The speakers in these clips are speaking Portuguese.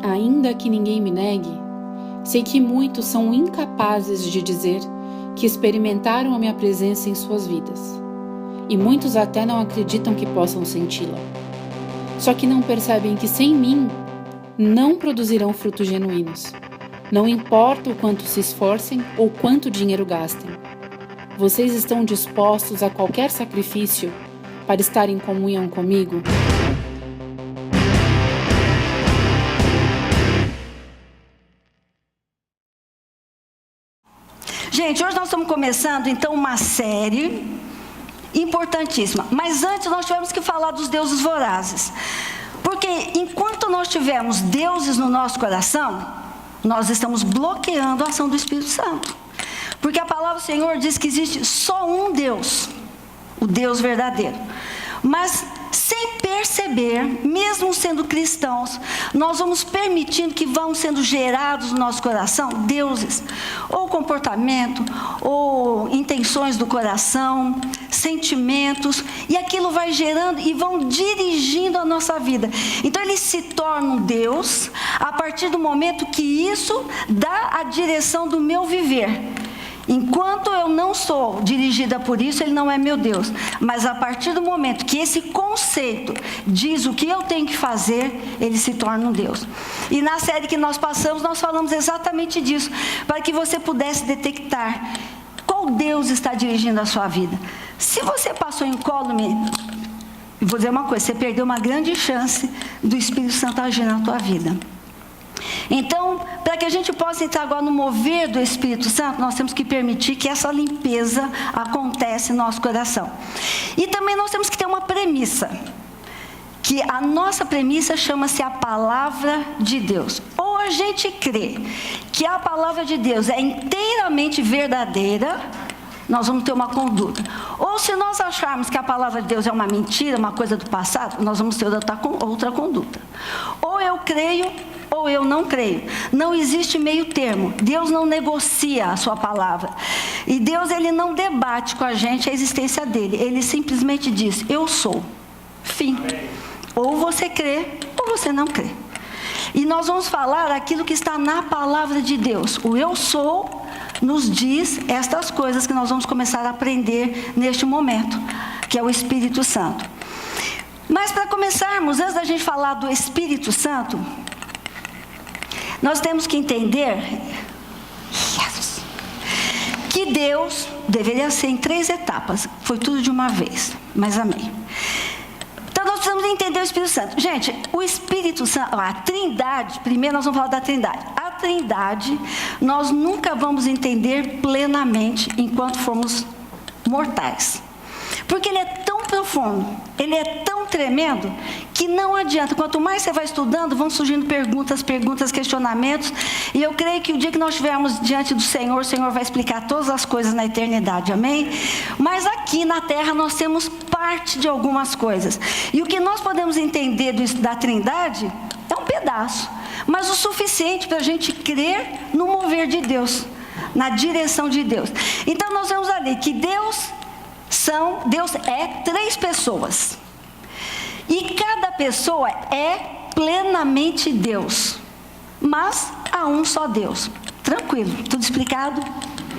Ainda que ninguém me negue, sei que muitos são incapazes de dizer que experimentaram a minha presença em suas vidas, e muitos até não acreditam que possam senti-la. Só que não percebem que sem mim não produzirão frutos genuínos. Não importa o quanto se esforcem ou quanto dinheiro gastem. Vocês estão dispostos a qualquer sacrifício para estar em comunhão comigo? Gente, hoje nós estamos começando então uma série importantíssima. Mas antes nós tivemos que falar dos deuses vorazes. Porque enquanto nós tivermos deuses no nosso coração, nós estamos bloqueando a ação do Espírito Santo. Porque a palavra do Senhor diz que existe só um Deus, o Deus verdadeiro. Mas sem perceber, mesmo sendo cristãos, nós vamos permitindo que vão sendo gerados no nosso coração deuses, ou comportamento, ou intenções do coração, sentimentos, e aquilo vai gerando e vão dirigindo a nossa vida. Então ele se torna um Deus a partir do momento que isso dá a direção do meu viver. Enquanto eu não sou dirigida por isso, ele não é meu Deus. Mas a partir do momento que esse conceito diz o que eu tenho que fazer, ele se torna um Deus. E na série que nós passamos, nós falamos exatamente disso, para que você pudesse detectar qual Deus está dirigindo a sua vida. Se você passou incólume, vou dizer uma coisa, você perdeu uma grande chance do Espírito Santo agir na tua vida. Então, para que a gente possa entrar agora no mover do Espírito Santo, nós temos que permitir que essa limpeza acontece no nosso coração. E também nós temos que ter uma premissa, que a nossa premissa chama-se a palavra de Deus. Ou a gente crê que a palavra de Deus é inteiramente verdadeira, nós vamos ter uma conduta. Ou se nós acharmos que a palavra de Deus é uma mentira, uma coisa do passado, nós vamos ter outra conduta. Ou eu creio, ou eu não creio. Não existe meio termo. Deus não negocia a sua palavra. E Deus, ele não debate com a gente a existência dele. Ele simplesmente diz, eu sou. Fim. Ou você crê, ou você não crê. E nós vamos falar aquilo que está na palavra de Deus. O eu sou nos diz estas coisas que nós vamos começar a aprender neste momento, que é o Espírito Santo. Mas para começarmos, antes da gente falar do Espírito Santo, nós temos que entender que Deus deveria ser em 3 etapas. Foi tudo de uma vez, mas amém. Então nós precisamos entender o Espírito Santo. Gente, o Espírito Santo, a Trindade, primeiro nós vamos falar da Trindade. A Trindade, nós nunca vamos entender plenamente enquanto formos mortais. Porque ele é tão profundo, ele é tão tremendo, que não adianta. Quanto mais você vai estudando, vão surgindo perguntas, questionamentos. E eu creio que o dia que nós estivermos diante do Senhor, o Senhor vai explicar todas as coisas na eternidade, amém? Mas aqui na terra nós temos parte de algumas coisas. E o que nós podemos entender da Trindade é um pedaço, mas o suficiente para a gente crer no mover de Deus, na direção de Deus. Então nós vamos ali que Deus é 3 pessoas. E cada pessoa é plenamente Deus. Mas há um só Deus. Tranquilo, tudo explicado?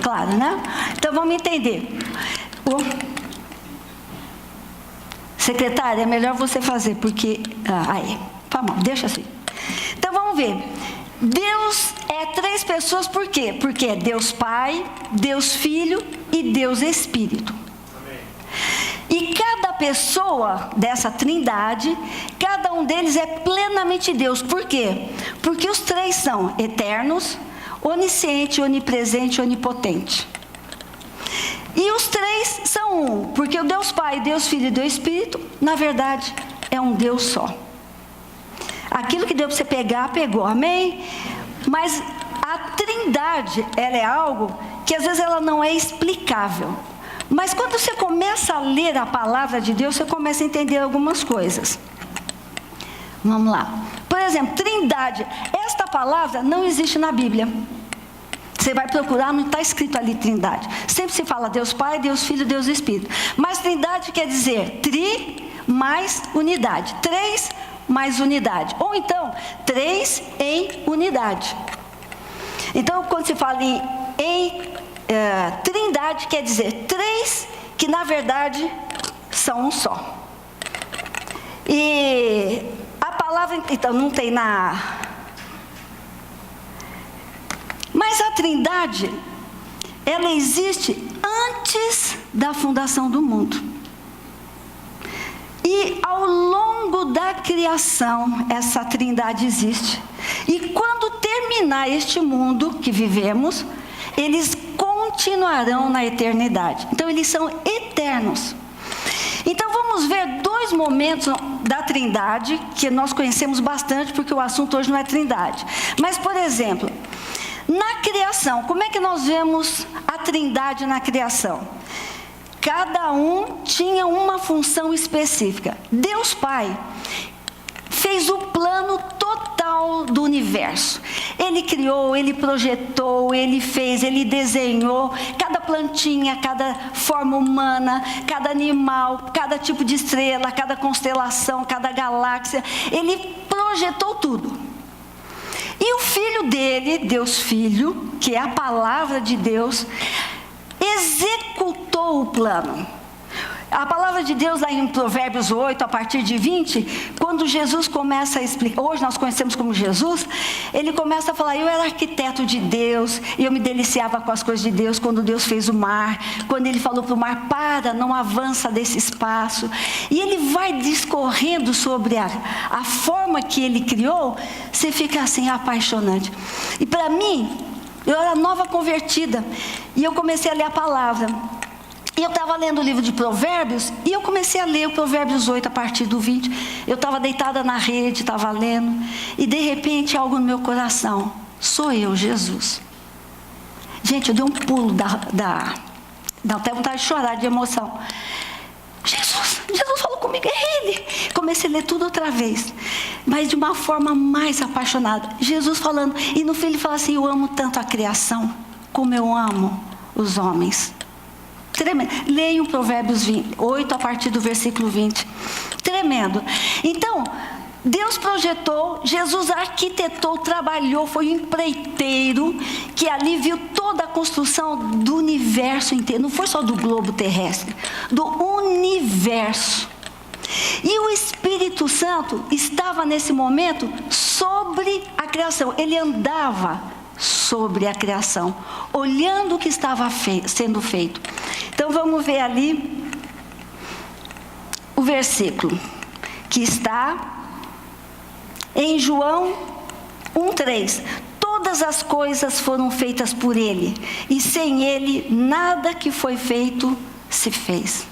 Claro, né? Então vamos entender. Secretária, é melhor você fazer, porque... tá bom, deixa assim. Então vamos ver. Deus é 3 pessoas, por quê? Porque é Deus Pai, Deus Filho e Deus Espírito. E cada pessoa dessa Trindade, cada um deles é plenamente Deus. Por quê? Porque os 3 são eternos, onisciente, onipresente e onipotente. E os 3 são um, porque o Deus Pai, Deus Filho e Deus Espírito, na verdade, é um Deus só. Aquilo que deu para você pegar, pegou, amém? Mas a Trindade, ela é algo que às vezes ela não é explicável. Mas quando você começa a ler a palavra de Deus, você começa a entender algumas coisas. Vamos lá. Por exemplo, Trindade. Esta palavra não existe na Bíblia. Você vai procurar, não está escrito ali Trindade. Sempre se fala Deus Pai, Deus Filho, Deus Espírito. Mas Trindade quer dizer tri mais unidade. 3 mais unidade. Ou então, 3 em unidade. Então, quando se fala em trindade, quer dizer 3 que na verdade são um só. E a palavra, então, não tem Mas a trindade, ela existe antes da fundação do mundo. E ao longo da criação, essa trindade existe. E quando terminar este mundo que vivemos, eles continuarão na eternidade. Então, eles são eternos. Então, vamos ver 2 momentos da trindade, que nós conhecemos bastante, porque o assunto hoje não é trindade. Mas, por exemplo, na criação, como é que nós vemos a trindade na criação? Cada um tinha uma função específica. Deus Pai fez o plano total do universo. Ele criou, ele projetou, ele fez, ele desenhou cada plantinha, cada forma humana, cada animal, cada tipo de estrela, cada constelação, cada galáxia. Ele projetou tudo. E o Filho dele, Deus Filho, que é a palavra de Deus, executou o plano. A palavra de Deus lá em Provérbios 8, a partir de 20, quando Jesus começa a explicar, hoje nós conhecemos como Jesus, ele começa a falar, eu era arquiteto de Deus, e eu me deliciava com as coisas de Deus, quando Deus fez o mar, quando ele falou para o mar, para, não avança desse espaço, e ele vai discorrendo sobre a forma que ele criou, você fica assim, apaixonante. E para mim, eu era nova convertida, e eu comecei a ler a palavra. E eu estava lendo o livro de Provérbios, e eu comecei a ler o Provérbios 8, a partir do 20. Eu estava deitada na rede, estava lendo, e de repente algo no meu coração, sou eu, Jesus. Gente, eu dei um pulo dá até vontade de chorar de emoção. Jesus falou comigo, é Ele. Comecei a ler tudo outra vez, mas de uma forma mais apaixonada. Jesus falando, e no fim ele fala assim, eu amo tanto a criação, como eu amo os homens. Tremendo. Leiam Provérbios 8, a partir do versículo 20. Tremendo. Então, Deus projetou, Jesus arquitetou, trabalhou, foi um empreiteiro que ali viu toda a construção do universo inteiro. Não foi só do globo terrestre, do universo. E o Espírito Santo estava nesse momento sobre a criação. Ele andava sobre a criação, olhando o que estava sendo feito. Então vamos ver ali o versículo que está em João 1:3. Todas as coisas foram feitas por Ele, e sem Ele nada que foi feito se fez.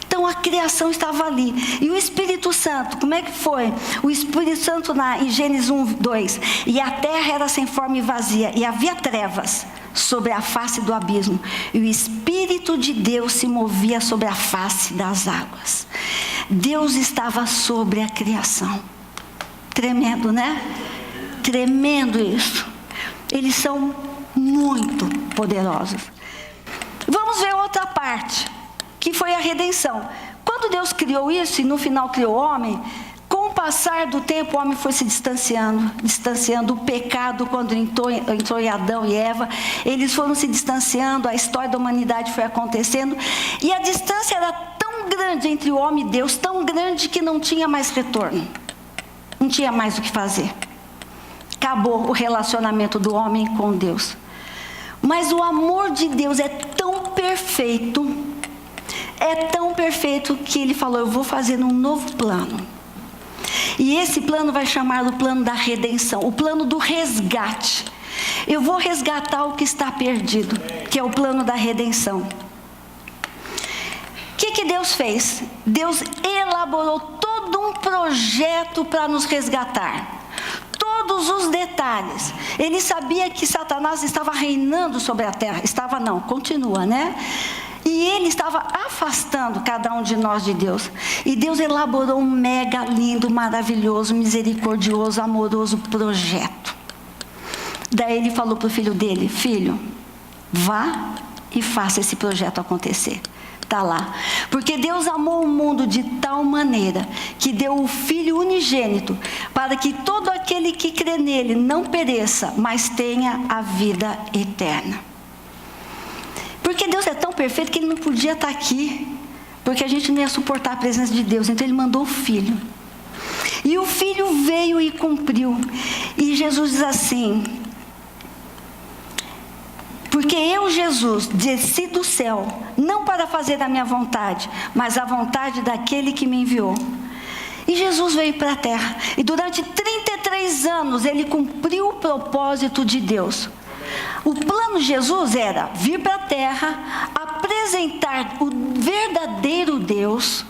Então a criação estava ali. E o Espírito Santo, como é que foi? O Espírito Santo em Gênesis 1:2. E a terra era sem forma e vazia, e havia trevas sobre a face do abismo, e o Espírito de Deus se movia sobre a face das águas. Deus estava sobre a criação. Tremendo, né? Tremendo isso. Eles são muito poderosos. Vamos ver outra parte, que foi a redenção. Quando Deus criou isso e no final criou o homem, com o passar do tempo o homem foi se distanciando. O pecado, quando entrou em Adão e Eva, eles foram se distanciando, a história da humanidade foi acontecendo, e a distância era tão grande entre o homem e Deus, tão grande que não tinha mais retorno, não tinha mais o que fazer. Acabou o relacionamento do homem com Deus. Mas o amor de Deus é tão perfeito que Ele falou, eu vou fazer um novo plano. E esse plano vai chamar o plano da redenção, o plano do resgate. Eu vou resgatar o que está perdido, que é o plano da redenção. O que Deus fez? Deus elaborou todo um projeto para nos resgatar. Todos os detalhes. Ele sabia que Satanás estava reinando sobre a terra. Estava não, continua, né? E ele estava afastando cada um de nós de Deus. E Deus elaborou um mega lindo, maravilhoso, misericordioso, amoroso projeto. Daí ele falou para o filho dele, filho, vá e faça esse projeto acontecer. está lá. Porque Deus amou o mundo de tal maneira que deu o Filho unigênito, para que todo aquele que crê nele não pereça, mas tenha a vida eterna. Porque Deus é tão perfeito que ele não podia estar aqui, porque a gente não ia suportar a presença de Deus, então ele mandou o Filho. E o Filho veio e cumpriu. E Jesus diz assim: porque eu, Jesus, desci do céu, não para fazer a minha vontade, mas a vontade daquele que me enviou. E Jesus veio para a terra, e durante 33 anos ele cumpriu o propósito de Deus. O plano de Jesus era vir para a terra, apresentar o verdadeiro Deus,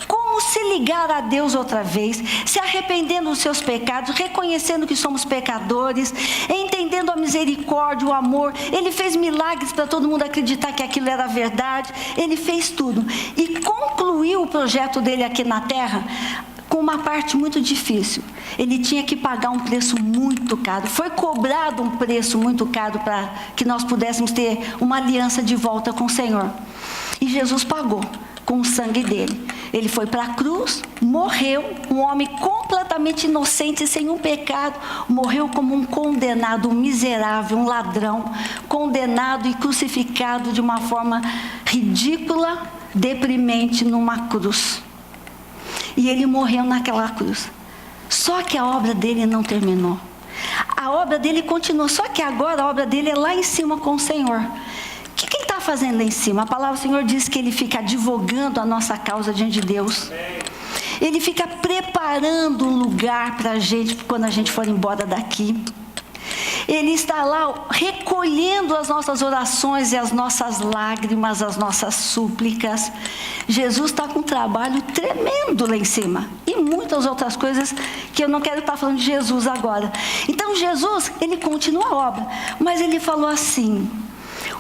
como se ligar a Deus outra vez, se arrependendo dos seus pecados, reconhecendo que somos pecadores, entendendo a misericórdia, o amor. Ele fez milagres para todo mundo acreditar que aquilo era verdade. Ele fez tudo e concluiu o projeto dele aqui na terra com uma parte muito difícil. Ele tinha que pagar um preço muito caro. Foi cobrado um preço muito caro para que nós pudéssemos ter uma aliança de volta com o Senhor. E Jesus pagou com o sangue dele. Ele foi para a cruz, morreu, um homem completamente inocente, sem um pecado, morreu como um condenado, um miserável, um ladrão, condenado e crucificado de uma forma ridícula, deprimente, numa cruz. E ele morreu naquela cruz. Só que a obra dele não terminou. A obra dele continuou, só que agora a obra dele é lá em cima com o Senhor. O que ele está fazendo lá em cima? A palavra do Senhor diz que ele fica advogando a nossa causa diante de Deus. Ele fica preparando um lugar para a gente quando a gente for embora daqui. Ele está lá recolhendo as nossas orações e as nossas lágrimas, as nossas súplicas. Jesus está com um trabalho tremendo lá em cima. E muitas outras coisas que eu não quero estar falando de Jesus agora. Então Jesus, ele continua a obra. Mas ele falou assim: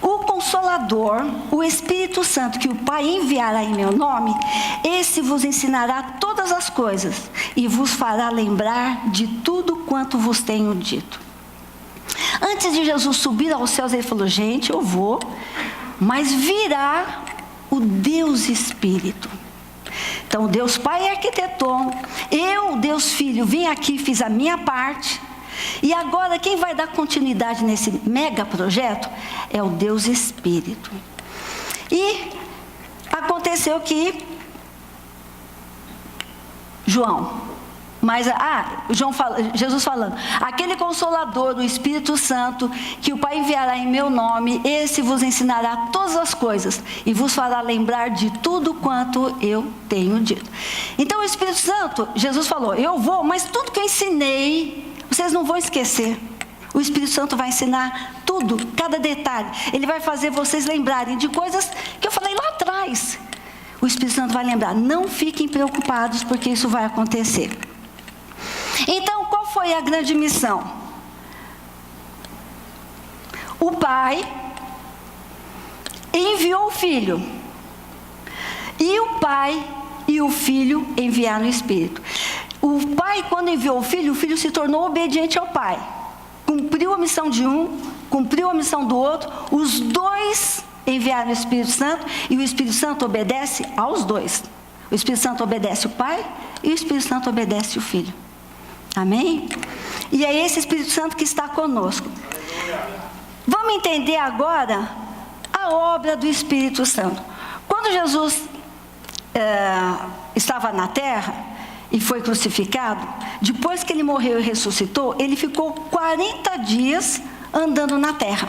o Consolador, o Espírito Santo, que o Pai enviará em meu nome, esse vos ensinará todas as coisas e vos fará lembrar de tudo quanto vos tenho dito. Antes de Jesus subir aos céus, ele falou: gente, eu vou, mas virá o Deus Espírito. Então, Deus Pai arquitetou, eu, Deus Filho, vim aqui, fiz a minha parte, e agora quem vai dar continuidade nesse mega projeto é o Deus Espírito. E aconteceu que Jesus falando: aquele Consolador, o Espírito Santo, que o Pai enviará em meu nome, esse vos ensinará todas as coisas e vos fará lembrar de tudo quanto eu tenho dito. Então o Espírito Santo, Jesus falou: eu vou, mas tudo que eu ensinei, vocês não vão esquecer. O Espírito Santo vai ensinar tudo, cada detalhe. Ele vai fazer vocês lembrarem de coisas que eu falei lá atrás. O Espírito Santo vai lembrar. Não fiquem preocupados, porque isso vai acontecer. Então, qual foi a grande missão? O Pai enviou o Filho. E o Pai e o Filho enviaram o Espírito. O Pai, quando enviou o Filho se tornou obediente ao Pai. Cumpriu a missão de um, cumpriu a missão do outro. Os dois enviaram o Espírito Santo e o Espírito Santo obedece aos dois. O Espírito Santo obedece o Pai e o Espírito Santo obedece o Filho. Amém? E é esse Espírito Santo que está conosco. Vamos entender agora a obra do Espírito Santo. Quando Jesus estava na terra e foi crucificado, depois que ele morreu e ressuscitou, ele ficou 40 dias andando na terra.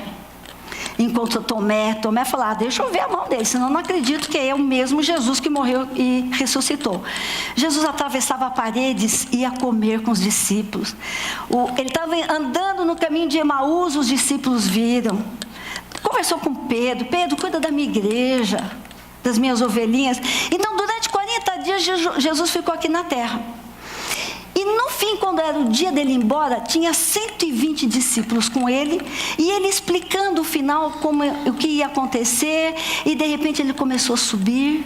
Encontrou Tomé falou: deixa eu ver a mão dele, senão eu não acredito que é o mesmo Jesus que morreu e ressuscitou. Jesus atravessava paredes e ia comer com os discípulos. Ele estava andando no caminho de Emaús, os discípulos viram. Conversou com Pedro: Pedro, cuida da minha igreja, das minhas ovelhinhas. Então, durante 40 dias, Jesus ficou aqui na terra. E no fim, quando era o dia dele ir embora, tinha 120 discípulos com ele, e ele explicando o final, o que ia acontecer, e de repente ele começou a subir.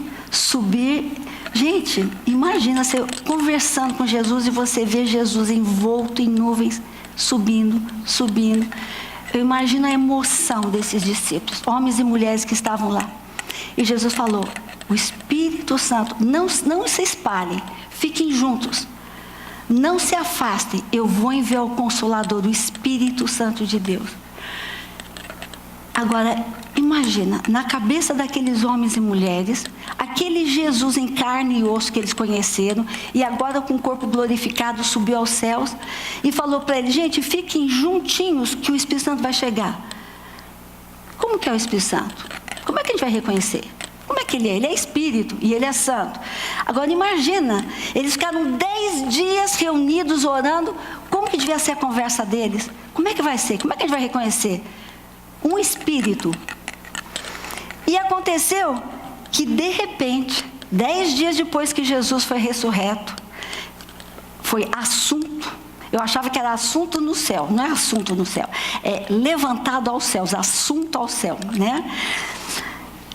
Gente, imagina você conversando com Jesus e você vê Jesus envolto em nuvens, subindo. Eu imagino a emoção desses discípulos, homens e mulheres que estavam lá. E Jesus falou: o Espírito Santo, não se espalhem, fiquem juntos, não se afastem, eu vou enviar o Consolador, o Espírito Santo de Deus. Agora, imagina, na cabeça daqueles homens e mulheres, aquele Jesus em carne e osso que eles conheceram, e agora com o corpo glorificado subiu aos céus, e falou para eles: gente, fiquem juntinhos que o Espírito Santo vai chegar. Como que é o Espírito Santo? Como é que a gente vai reconhecer? Como é que ele é? Ele é Espírito e ele é Santo. Agora imagina, eles ficaram 10 dias reunidos orando. Como que devia ser a conversa deles? Como é que vai ser? Como é que a gente vai reconhecer? Um Espírito. E aconteceu que de repente, 10 dias depois que Jesus foi ressurreto, foi assunto. Eu achava que era assunto no céu. Não é assunto no céu, é levantado aos céus, assunto ao céu, né?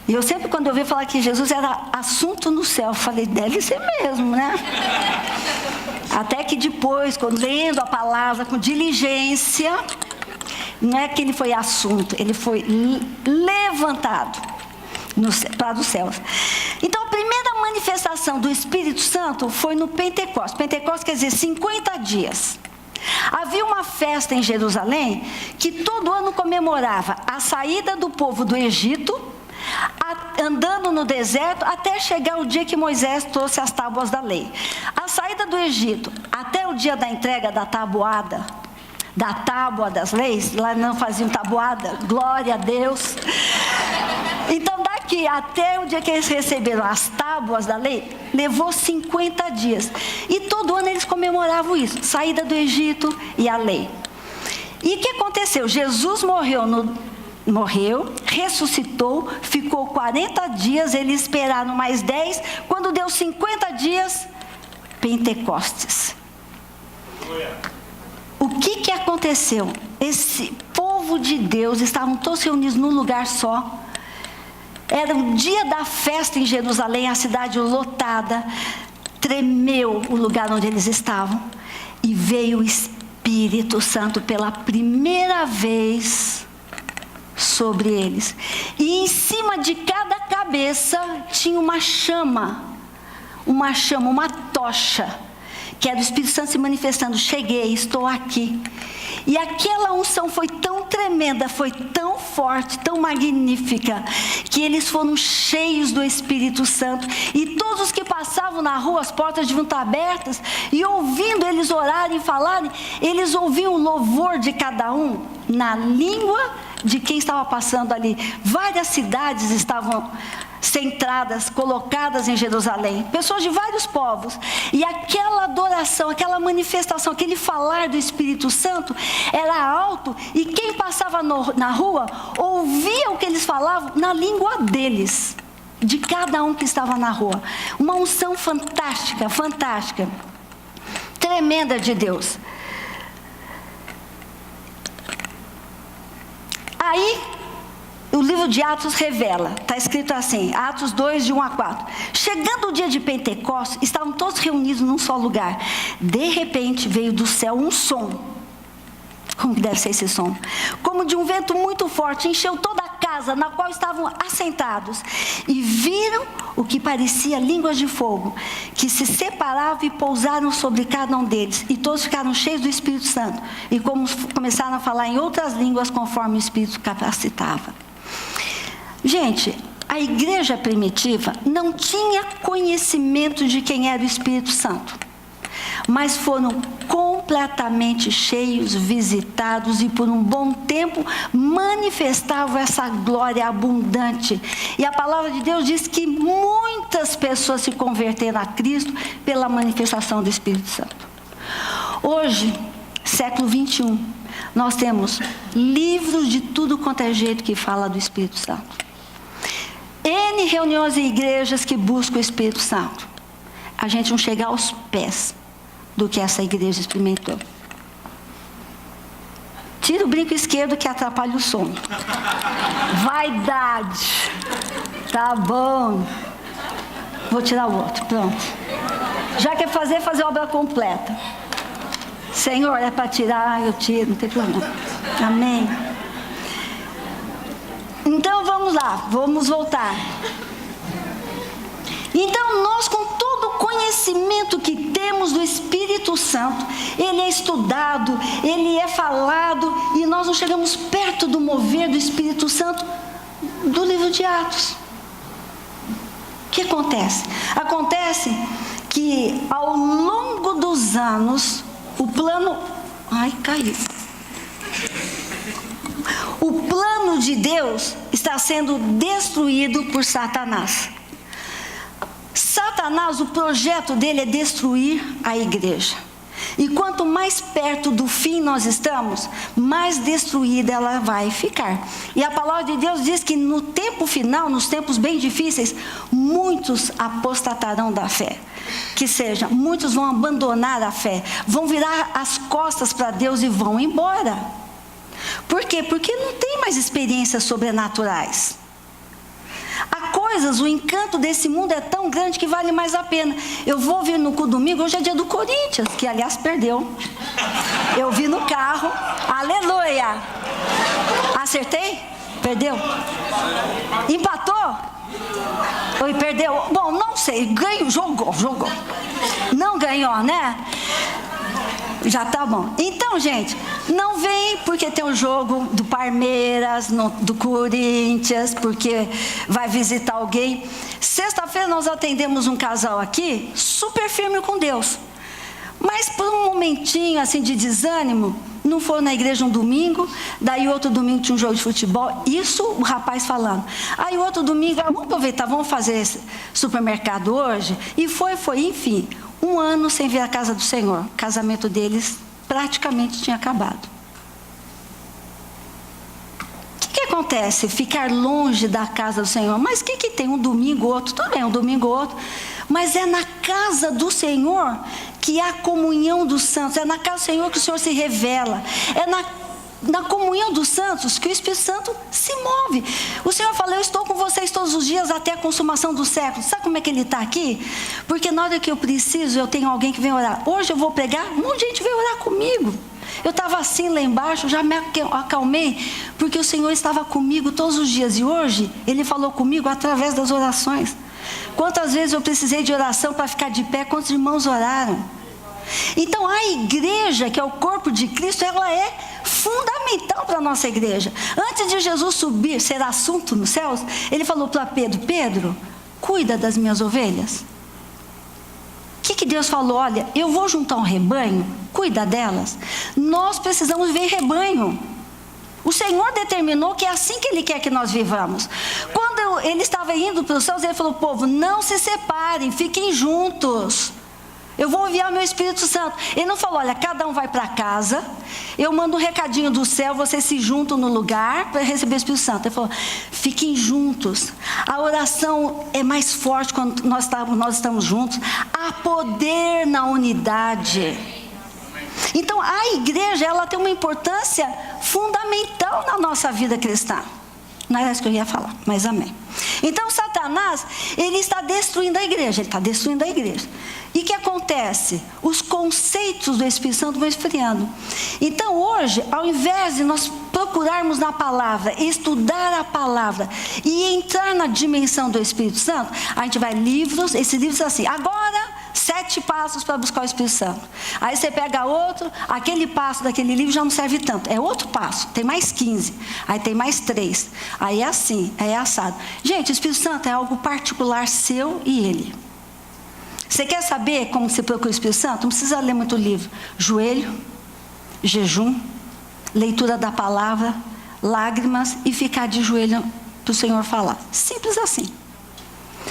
E eu sempre, quando eu vi falar que Jesus era assunto no céu, eu falei: deve ser mesmo, né? Até que depois, quando lendo a palavra com diligência, não é que ele foi assunto, ele foi levantado para os céus. Então, a primeira manifestação do Espírito Santo foi no Pentecostes. Pentecostes quer dizer 50 dias. Havia uma festa em Jerusalém que todo ano comemorava a saída do povo do Egito, andando no deserto até chegar o dia que Moisés trouxe as tábuas da lei. A saída do Egito até o dia da entrega da tabuada, da tábua das leis, lá não faziam tabuada, glória a Deus. Então daqui até o dia que eles receberam as tábuas da lei, levou 50 dias. E todo ano eles comemoravam isso, saída do Egito e a lei. E o que aconteceu? Jesus morreu, ressuscitou, ficou 40 dias, eles esperaram mais 10, quando deu 50 dias, Pentecostes. O que aconteceu? Esse povo de Deus, estavam todos reunidos num lugar só. Era o dia da festa em Jerusalém, a cidade lotada, tremeu o lugar onde eles estavam, e veio o Espírito Santo pela primeira vez sobre eles. E em cima de cada cabeça tinha uma chama, uma tocha, que era o Espírito Santo se manifestando: cheguei, estou aqui. E aquela unção foi tão tremenda, foi tão forte, tão magnífica, que eles foram cheios do Espírito Santo. E todos os que passavam na rua, as portas deviam estar abertas, e ouvindo eles orarem e falarem, eles ouviam o louvor de cada um na língua de quem estava passando ali. Várias cidades estavam centradas, colocadas em Jerusalém, pessoas de vários povos, e aquela adoração, aquela manifestação, aquele falar do Espírito Santo era alto, e quem passava na rua ouvia o que eles falavam na língua deles, de cada um que estava na rua. Uma unção fantástica, fantástica, tremenda de Deus. Aí o livro de Atos revela, está escrito assim, Atos 2, de 1 a 4. Chegando o dia de Pentecostes, estavam todos reunidos num só lugar. De repente veio do céu um som. Como que deve ser esse som? Como de um vento muito forte, encheu toda a casa na qual estavam assentados. E viram o que parecia línguas de fogo, que se separavam e pousaram sobre cada um deles. E todos ficaram cheios do Espírito Santo. E começaram a falar em outras línguas conforme o Espírito capacitava. Gente, a igreja primitiva não tinha conhecimento de quem era o Espírito Santo, mas foram completamente cheios, visitados, e por um bom tempo manifestavam essa glória abundante. E a palavra de Deus diz que muitas pessoas se converteram a Cristo pela manifestação do Espírito Santo. Hoje, século 21, nós temos livros de tudo quanto é jeito que fala do Espírito Santo. N reuniões em igrejas que buscam o Espírito Santo. A gente não chega aos pés do que essa igreja experimentou. Tira o brinco esquerdo que atrapalha o som. Vaidade. Tá bom. Vou tirar o outro, pronto. Já quer fazer obra completa. Senhor, é para tirar, eu tiro, não tem problema. Amém. Então vamos vamos lá, vamos voltar. Então nós, com todo o conhecimento que temos do Espírito Santo, ele é estudado, ele é falado, e nós não chegamos perto do mover do Espírito Santo do livro de Atos. O que acontece? Acontece que ao longo dos anos, o plano... Ai, caiu. O plano de Deus está sendo destruído por Satanás. Satanás, o projeto dele é destruir a igreja. E quanto mais perto do fim nós estamos, mais destruída ela vai ficar. E a palavra de Deus diz que no tempo final, nos tempos bem difíceis, muitos apostatarão da fé. Que seja, muitos vão abandonar a fé, vão virar as costas para Deus e vão embora. Por quê? Porque não tem mais experiências sobrenaturais. Há coisas, o encanto desse mundo é tão grande que vale mais a pena. Eu vou vir no culto domingo, hoje é dia do Corinthians, que aliás perdeu. Eu vi no carro, aleluia. Acertei? Perdeu? Empatou? Ou perdeu? Bom, não sei, ganhou, jogou. Não ganhou, né? Já tá bom. Então, gente, não vem porque tem o jogo do Palmeiras, do Corinthians, porque vai visitar alguém. Sexta-feira nós atendemos um casal aqui, super firme com Deus. Mas por um momentinho assim de desânimo, não foram na igreja um domingo, daí outro domingo tinha um jogo de futebol, isso o rapaz falando. Aí outro domingo, vamos aproveitar, vamos fazer esse supermercado hoje? E foi, enfim, 1 ano sem ver a casa do Senhor. O casamento deles praticamente tinha acabado. O que acontece? Ficar longe da casa do Senhor. Mas o que tem? Um domingo, outro? Tudo bem, um domingo, outro. Mas é na casa do Senhor que há comunhão dos santos. É na casa do Senhor que o Senhor se revela. É na comunhão dos santos que o Espírito Santo se move. O Senhor fala, eu estou com vocês todos os dias até a consumação do século. Sabe como é que Ele está aqui? Porque na hora que eu preciso, eu tenho alguém que vem orar. Hoje eu vou pregar, um monte de gente veio orar comigo. Eu estava assim lá embaixo, já me acalmei, porque o Senhor estava comigo todos os dias. E hoje, Ele falou comigo através das orações. Quantas vezes eu precisei de oração para ficar de pé, quantos irmãos oraram? Então a igreja, que é o corpo de Cristo, ela é fundamental para a nossa igreja. Antes de Jesus subir, ser assunto nos céus, Ele falou para Pedro, Pedro, cuida das minhas ovelhas. O que Deus falou? Olha, eu vou juntar um rebanho, cuida delas. Nós precisamos ver rebanho. O Senhor determinou que é assim que Ele quer que nós vivamos. Quando Ele estava indo para os céus, Ele falou, povo, não se separem, fiquem juntos. Eu vou enviar o meu Espírito Santo. Ele não falou, olha, cada um vai para casa, eu mando um recadinho do céu, vocês se juntam no lugar para receber o Espírito Santo. Ele falou, fiquem juntos. A oração é mais forte quando nós estamos juntos. Há poder na unidade. Então a igreja, ela tem uma importância fundamental na nossa vida cristã. Não era isso que eu ia falar, mas amém. Então Satanás, ele está destruindo a igreja, E o que acontece? Os conceitos do Espírito Santo vão esfriando. Então hoje, ao invés de nós procurarmos na palavra, estudar a palavra e entrar na dimensão do Espírito Santo, a gente vai livros, esses livros assim, agora 7 passos para buscar o Espírito Santo. Aí você pega outro, aquele passo daquele livro já não serve tanto, é outro passo, tem mais 15, aí tem mais 3, aí é assim, aí é assado. Gente, o Espírito Santo é algo particular seu e Ele. Você quer saber como você procura o Espírito Santo? Não precisa ler muito livro. Joelho, jejum, leitura da palavra, lágrimas e ficar de joelho para o Senhor falar. Simples assim.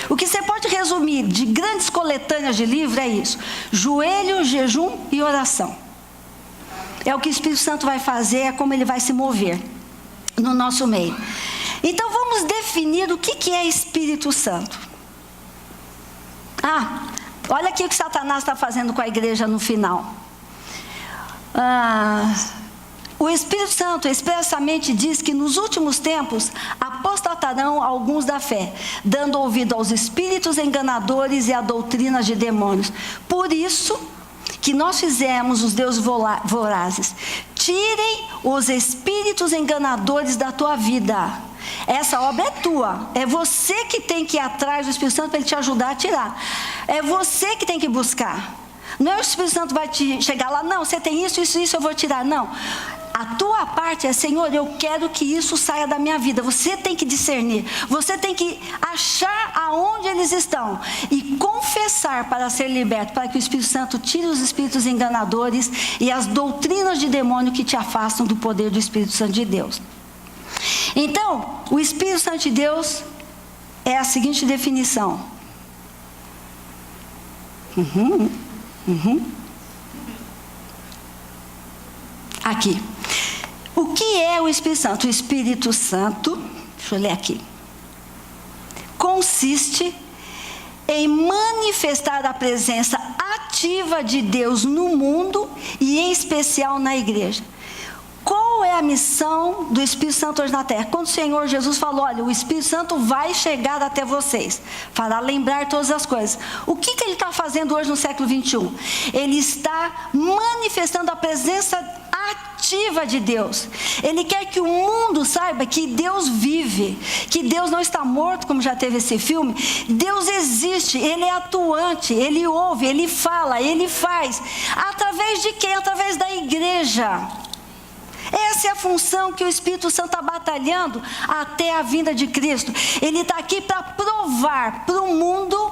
O que você pode resumir de grandes coletâneas de livro é isso: joelho, jejum e oração. É o que o Espírito Santo vai fazer, é como ele vai se mover no nosso meio. Então vamos definir o que é Espírito Santo. Olha aqui o que Satanás está fazendo com a igreja no final. O Espírito Santo expressamente diz que nos últimos tempos apostatarão alguns da fé, dando ouvido aos espíritos enganadores e a doutrinas de demônios. Por isso que nós fizemos os deuses vorazes. Tirem os espíritos enganadores da tua vida. Essa obra é tua. É você que tem que ir atrás do Espírito Santo para ele te ajudar a tirar. É você que tem que buscar. Não é o Espírito Santo vai te chegar lá, não, você tem isso, eu vou tirar. Não. A tua parte é, Senhor, eu quero que isso saia da minha vida. Você tem que discernir. Você tem que achar aonde eles estão e confessar para ser liberto, para que o Espírito Santo tire os espíritos enganadores e as doutrinas de demônio que te afastam do poder do Espírito Santo de Deus. Então, o Espírito Santo de Deus é a seguinte definição. Aqui. O que é o Espírito Santo? O Espírito Santo, deixa eu ler aqui, consiste em manifestar a presença ativa de Deus no mundo e em especial na igreja. Qual é a missão do Espírito Santo hoje na terra? Quando o Senhor Jesus falou, olha, o Espírito Santo vai chegar até vocês, fará lembrar todas as coisas. O que ele está fazendo hoje no século 21? Ele está manifestando a presença ativa de Deus. Ele quer que o mundo saiba que Deus vive, que Deus não está morto, como já teve esse filme. Deus existe, Ele é atuante, Ele ouve, Ele fala, Ele faz. Através de quem? Através da igreja. Essa é a função que o Espírito Santo está batalhando até a vinda de Cristo. Ele está aqui para provar para o mundo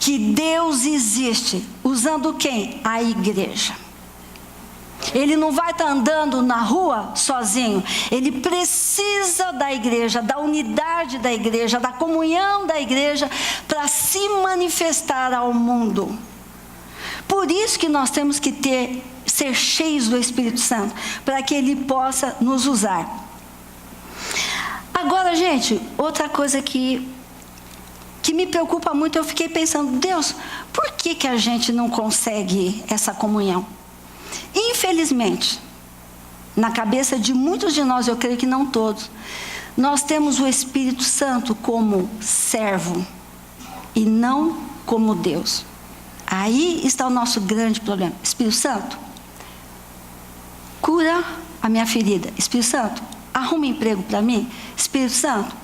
que Deus existe. Usando quem? A igreja. Ele não vai estar andando na rua sozinho. Ele precisa da igreja, da unidade da igreja, da comunhão da igreja para se manifestar ao mundo. Por isso que nós temos que ser cheios do Espírito Santo, para que Ele possa nos usar. Agora, gente, outra coisa que me preocupa muito, eu fiquei pensando, Deus, por que a gente não consegue essa comunhão? Infelizmente, na cabeça de muitos de nós, eu creio que não todos, nós temos o Espírito Santo como servo e não como Deus. Aí está o nosso grande problema. Espírito Santo, cura a minha ferida. Espírito Santo, arruma emprego para mim. Espírito Santo,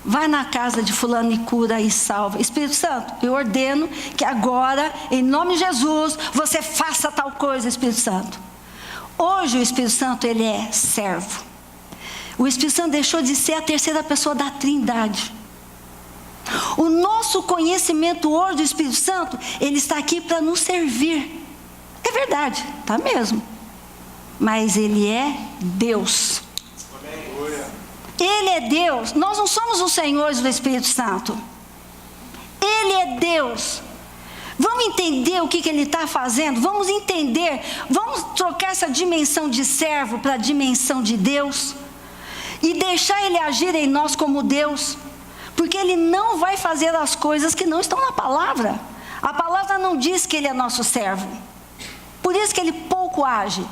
vai na casa de fulano e cura e salva. Espírito Santo, eu ordeno que agora, em nome de Jesus, você faça tal coisa, Espírito Santo. Hoje o Espírito Santo, ele é servo. O Espírito Santo deixou de ser a terceira pessoa da Trindade. O nosso conhecimento hoje do Espírito Santo, ele está aqui para nos servir. É verdade, tá mesmo. Mas ele é Deus. Ele é Deus. Nós não somos os senhores do Espírito Santo. Ele é Deus. Vamos entender o que ele está fazendo? Vamos entender. Vamos trocar essa dimensão de servo para a dimensão de Deus. E deixar ele agir em nós como Deus. Porque ele não vai fazer as coisas que não estão na palavra. A palavra não diz que ele é nosso servo. Por isso que ele pouco age.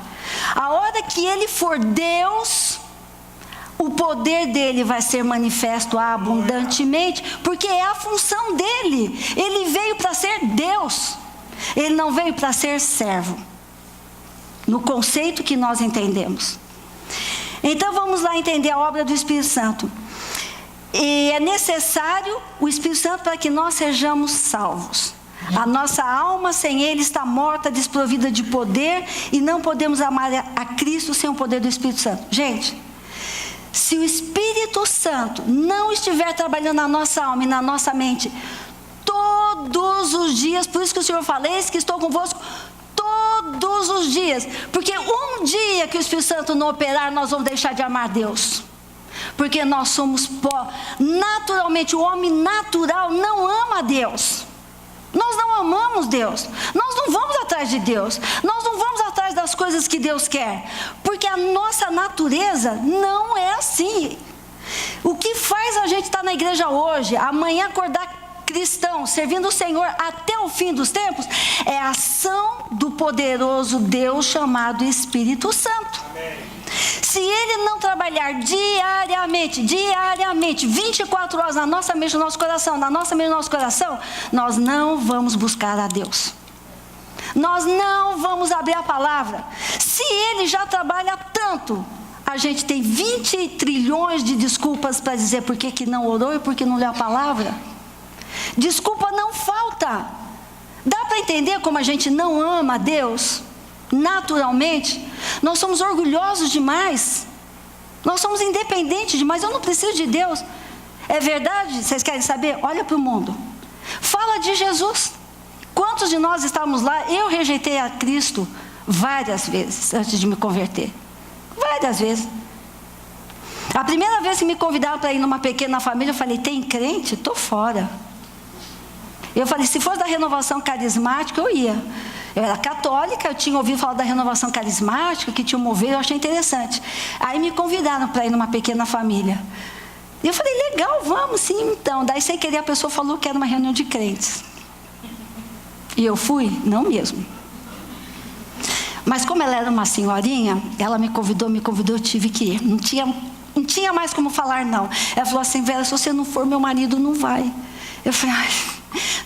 A hora que ele for Deus, o poder dele vai ser manifesto abundantemente, porque é a função dele. Ele veio para ser Deus. Ele não veio para ser servo. No conceito que nós entendemos. Então vamos lá entender a obra do Espírito Santo. E é necessário o Espírito Santo para que nós sejamos salvos. A nossa alma sem Ele está morta, desprovida de poder, e não podemos amar a Cristo sem o poder do Espírito Santo. Gente, se o Espírito Santo não estiver trabalhando na nossa alma e na nossa mente todos os dias, por isso que o Senhor fala, eis que estou convosco todos os dias, porque um dia que o Espírito Santo não operar, nós vamos deixar de amar Deus. Porque nós somos pó. Naturalmente, o homem natural não ama Deus. Nós não amamos Deus. Nós não vamos atrás de Deus. Nós não vamos atrás das coisas que Deus quer. Porque a nossa natureza não é assim. O que faz a gente estar na igreja hoje, amanhã acordar cristão, servindo o Senhor até o fim dos tempos, é a ação do poderoso Deus chamado Espírito Santo. Amém. Se Ele não trabalhar diariamente, 24 horas na nossa mente, no nosso coração, nós não vamos buscar a Deus. Nós não vamos abrir a palavra. Se Ele já trabalha tanto a gente tem 20 trilhões de desculpas para dizer por que não orou e por que não leu a palavra. Desculpa não falta. Dá para entender como a gente não ama a Deus? Naturalmente, nós somos orgulhosos demais. Nós somos independentes demais. Eu não preciso de Deus. É verdade? Vocês querem saber? Olha para o mundo. Fala de Jesus. Quantos de nós estávamos lá? Eu rejeitei a Cristo várias vezes antes de me converter. Várias vezes. A primeira vez que me convidaram para ir numa pequena família, eu falei, tem crente? Estou fora. Eu falei, se fosse da renovação carismática, eu ia. Eu era católica, eu tinha ouvido falar da renovação carismática, que tinha um mover, eu achei interessante. Aí me convidaram para ir numa pequena família. E eu falei, legal, vamos sim, então. Daí, sem querer, a pessoa falou que era uma reunião de crentes. E eu fui? Não mesmo. Mas como ela era uma senhorinha, ela me convidou, eu tive que ir. Não tinha mais como falar não. Ela falou assim, Vera, se você não for, meu marido não vai. Eu falei, ai,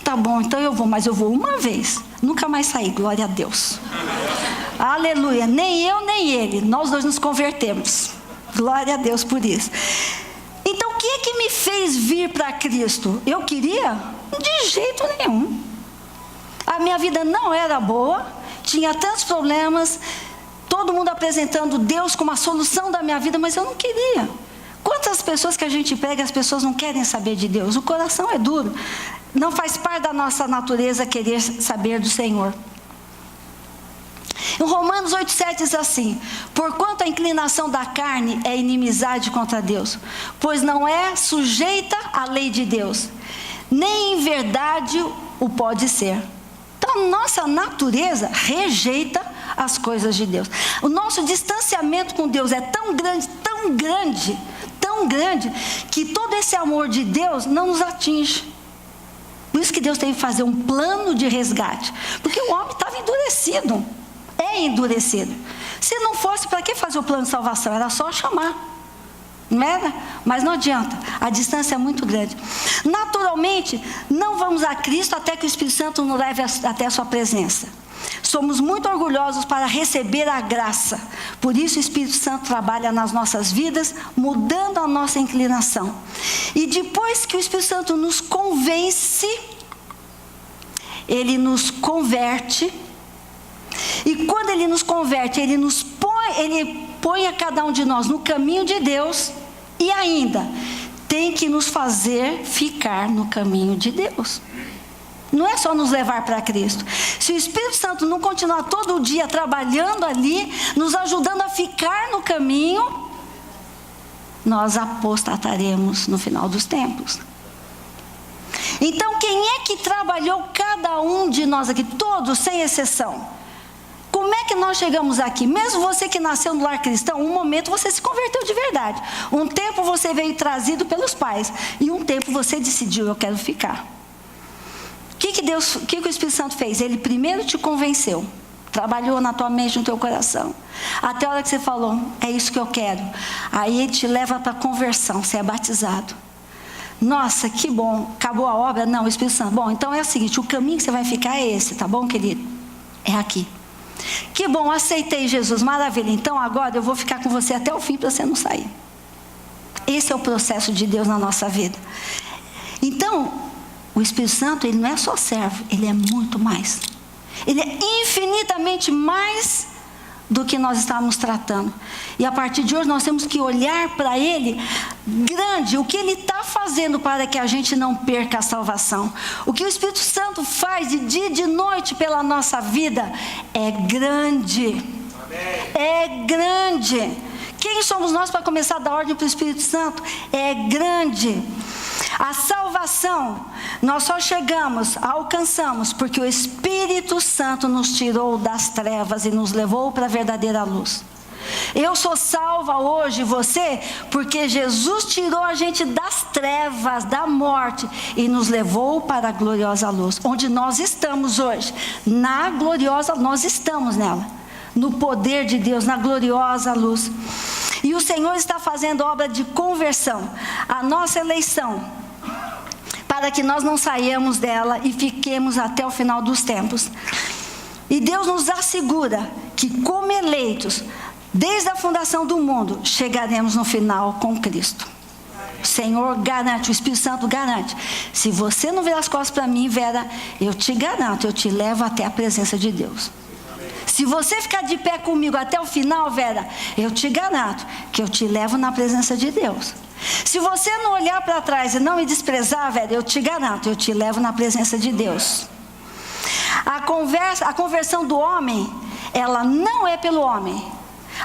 tá bom, então eu vou, mas eu vou uma vez. Nunca mais saí, glória a Deus. Aleluia, nem eu nem ele, nós dois nos convertemos. Glória a Deus por isso. Então o que é que me fez vir para Cristo? Eu queria? De jeito nenhum. A minha vida não era boa, tinha tantos problemas, todo mundo apresentando Deus como a solução da minha vida, mas eu não queria. Quantas pessoas que a gente pega, as pessoas não querem saber de Deus? O coração é duro. Não faz parte da nossa natureza querer saber do Senhor. Em Romanos 8,7 diz assim, porquanto a inclinação da carne é inimizade contra Deus, pois não é sujeita à lei de Deus, nem em verdade o pode ser. Então, nossa natureza rejeita as coisas de Deus. O nosso distanciamento com Deus é tão grande, tão grande, tão grande, que todo esse amor de Deus não nos atinge. Por isso que Deus teve que fazer um plano de resgate. Porque o homem estava endurecido. É endurecido. Se não fosse, para que fazer o plano de salvação? Era só chamar. Não era? Mas não adianta. A distância é muito grande. Naturalmente, não vamos a Cristo até que o Espírito Santo nos leve até a sua presença. Somos muito orgulhosos para receber a graça. Por isso o Espírito Santo trabalha nas nossas vidas, mudando a nossa inclinação. E depois que o Espírito Santo nos convence, ele nos converte. E quando ele nos converte, ele põe a cada um de nós no caminho de Deus. E ainda, tem que nos fazer ficar no caminho de Deus. Não é só nos levar para Cristo. Se o Espírito Santo não continuar todo dia trabalhando ali, nos ajudando a ficar no caminho, nós apostataremos no final dos tempos. Então, quem é que trabalhou cada um de nós aqui? Todos, sem exceção. Como é que nós chegamos aqui? Mesmo você que nasceu no lar cristão, um momento você se converteu de verdade. Um tempo você veio trazido pelos pais. E um tempo você decidiu, eu quero ficar. O que o Espírito Santo fez? Ele primeiro te convenceu. Trabalhou na tua mente, no teu coração. Até a hora que você falou, é isso que eu quero. Aí ele te leva para a conversão, você é batizado. Nossa, que bom. Acabou a obra? Não, o Espírito Santo. Bom, então é o seguinte, o caminho que você vai ficar é esse, tá bom, querido? É aqui. Que bom, aceitei Jesus, maravilha. Então agora eu vou ficar com você até o fim para você não sair. Esse é o processo de Deus na nossa vida. Então, o Espírito Santo, ele não é só servo, ele é muito mais. Ele é infinitamente mais do que nós estávamos tratando. E a partir de hoje nós temos que olhar para ele grande, o que ele está fazendo para que a gente não perca a salvação. O que o Espírito Santo faz de dia e de noite pela nossa vida é grande. Amém. É grande. Quem somos nós para começar a dar ordem para o Espírito Santo? É grande. A salvação, nós só alcançamos, porque o Espírito Santo nos tirou das trevas e nos levou para a verdadeira luz. Eu sou salva hoje, você, porque Jesus tirou a gente das trevas, da morte, e nos levou para a gloriosa luz, onde nós estamos hoje. Na gloriosa, nós estamos nela, no poder de Deus, na gloriosa luz. E o Senhor está fazendo obra de conversão, a nossa eleição, para que nós não saiamos dela e fiquemos até o final dos tempos. E Deus nos assegura que, como eleitos, Desde a fundação do mundo, chegaremos no final com Cristo. O Senhor garante, o Espírito Santo garante. Se você não virar as costas para mim, Vera, eu te garanto, eu te levo até a presença de Deus. Se você ficar de pé comigo até o final, Vera, eu te garanto que eu te levo na presença de Deus. Se você não olhar para trás e não me desprezar, Vera, eu te garanto, eu te levo na presença de Deus. A conversão do homem, ela não é pelo homem.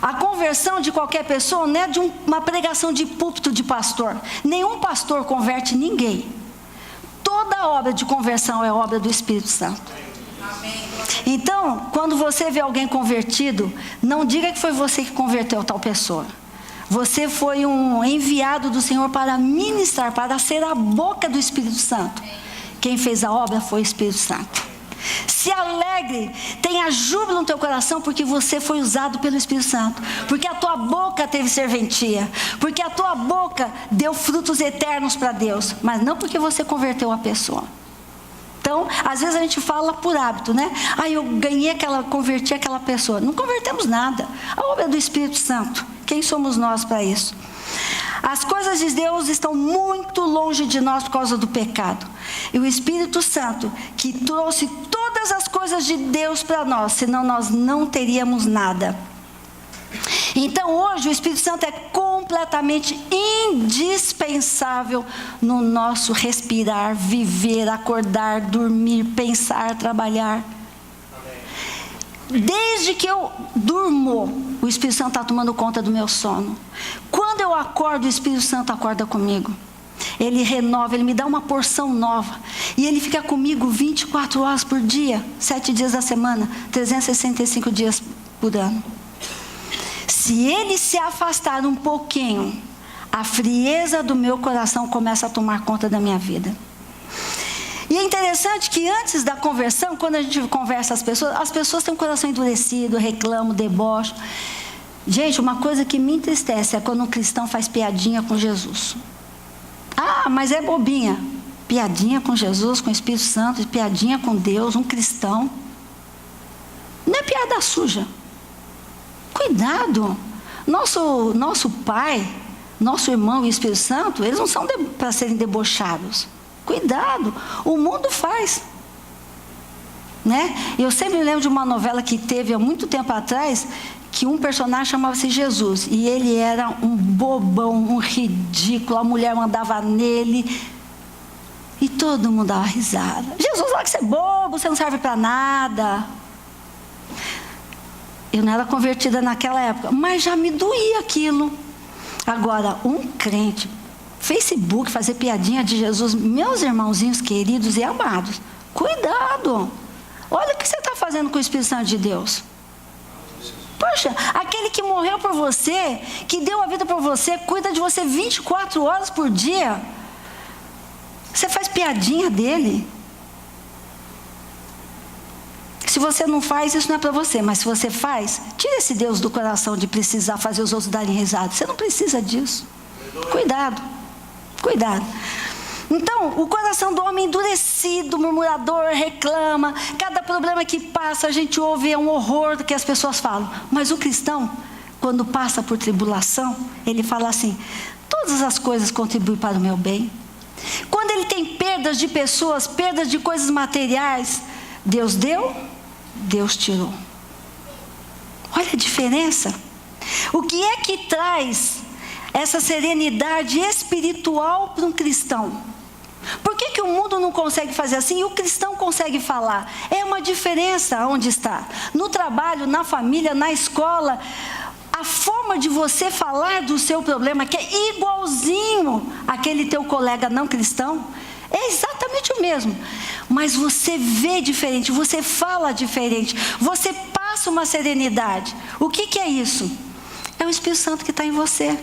A conversão de qualquer pessoa não é de uma pregação de púlpito de pastor. Nenhum pastor converte ninguém. Toda obra de conversão é obra do Espírito Santo. Então, quando você vê alguém convertido, não diga que foi você que converteu tal pessoa. Você foi um enviado do Senhor para ministrar, para ser a boca do Espírito Santo. Quem fez a obra foi o Espírito Santo. Se alegre, tenha júbilo no teu coração, porque você foi usado pelo Espírito Santo, porque a tua boca teve serventia, porque a tua boca deu frutos eternos para Deus, mas não porque você converteu a pessoa. Então, às vezes a gente fala por hábito, né? Eu converti aquela pessoa. Não convertemos nada. A obra é do Espírito Santo. Quem somos nós para isso? As coisas de Deus estão muito longe de nós por causa do pecado. E o Espírito Santo que trouxe todas as coisas de Deus para nós, senão nós não teríamos nada. Então hoje o Espírito Santo é completamente indispensável no nosso respirar, viver, acordar, dormir, pensar, trabalhar. Desde que eu durmo, o Espírito Santo está tomando conta do meu sono. Quando eu acordo, o Espírito Santo acorda comigo. Ele renova, ele me dá uma porção nova. E ele fica comigo 24 horas por dia, 7 dias da semana, 365 dias por ano. Se ele se afastar um pouquinho, a frieza do meu coração começa a tomar conta da minha vida. E é interessante que antes da conversão, quando a gente conversa as pessoas têm um coração endurecido, reclamam, debocham. Gente, uma coisa que me entristece é quando um cristão faz piadinha com Jesus. Mas é bobinha. Piadinha com Jesus, com o Espírito Santo, piadinha com Deus, um cristão. Não é piada suja. Cuidado. Nosso Pai, nosso irmão e o Espírito Santo, eles não são para serem debochados. Cuidado, o mundo faz, né? Eu sempre me lembro de uma novela que teve há muito tempo atrás, que um personagem chamava-se Jesus, e ele era um bobão, um ridículo, a mulher mandava nele, e todo mundo dava risada. Jesus, olha que você é bobo, você não serve para nada. Eu não era convertida naquela época, mas já me doía aquilo. Agora, um crente, Facebook, fazer piadinha de Jesus, meus irmãozinhos queridos e amados, cuidado. Olha o que você está fazendo com o Espírito Santo de Deus. Poxa, aquele que morreu por você, que deu a vida por você, cuida de você 24 horas por dia. Você faz piadinha dele. Se você não faz, isso não é para você, mas se você faz, tira esse Deus do coração de precisar fazer os outros darem risada. Você não precisa disso. Cuidado. Cuidado. Então, o coração do homem endurecido, murmurador, reclama. Cada problema que passa, a gente ouve, é um horror do que as pessoas falam. Mas o cristão, quando passa por tribulação, ele fala assim: todas as coisas contribuem para o meu bem. Quando ele tem perdas de pessoas, perdas de coisas materiais, Deus deu, Deus tirou. Olha a diferença. O que é que traz essa serenidade espiritual para um cristão? Por que o mundo não consegue fazer assim e o cristão consegue falar? É uma diferença onde está. No trabalho, na família, na escola, a forma de você falar do seu problema, que é igualzinho àquele teu colega não cristão, é exatamente o mesmo. Mas você vê diferente, você fala diferente, você passa uma serenidade. O que é isso? É o Espírito Santo que está em você.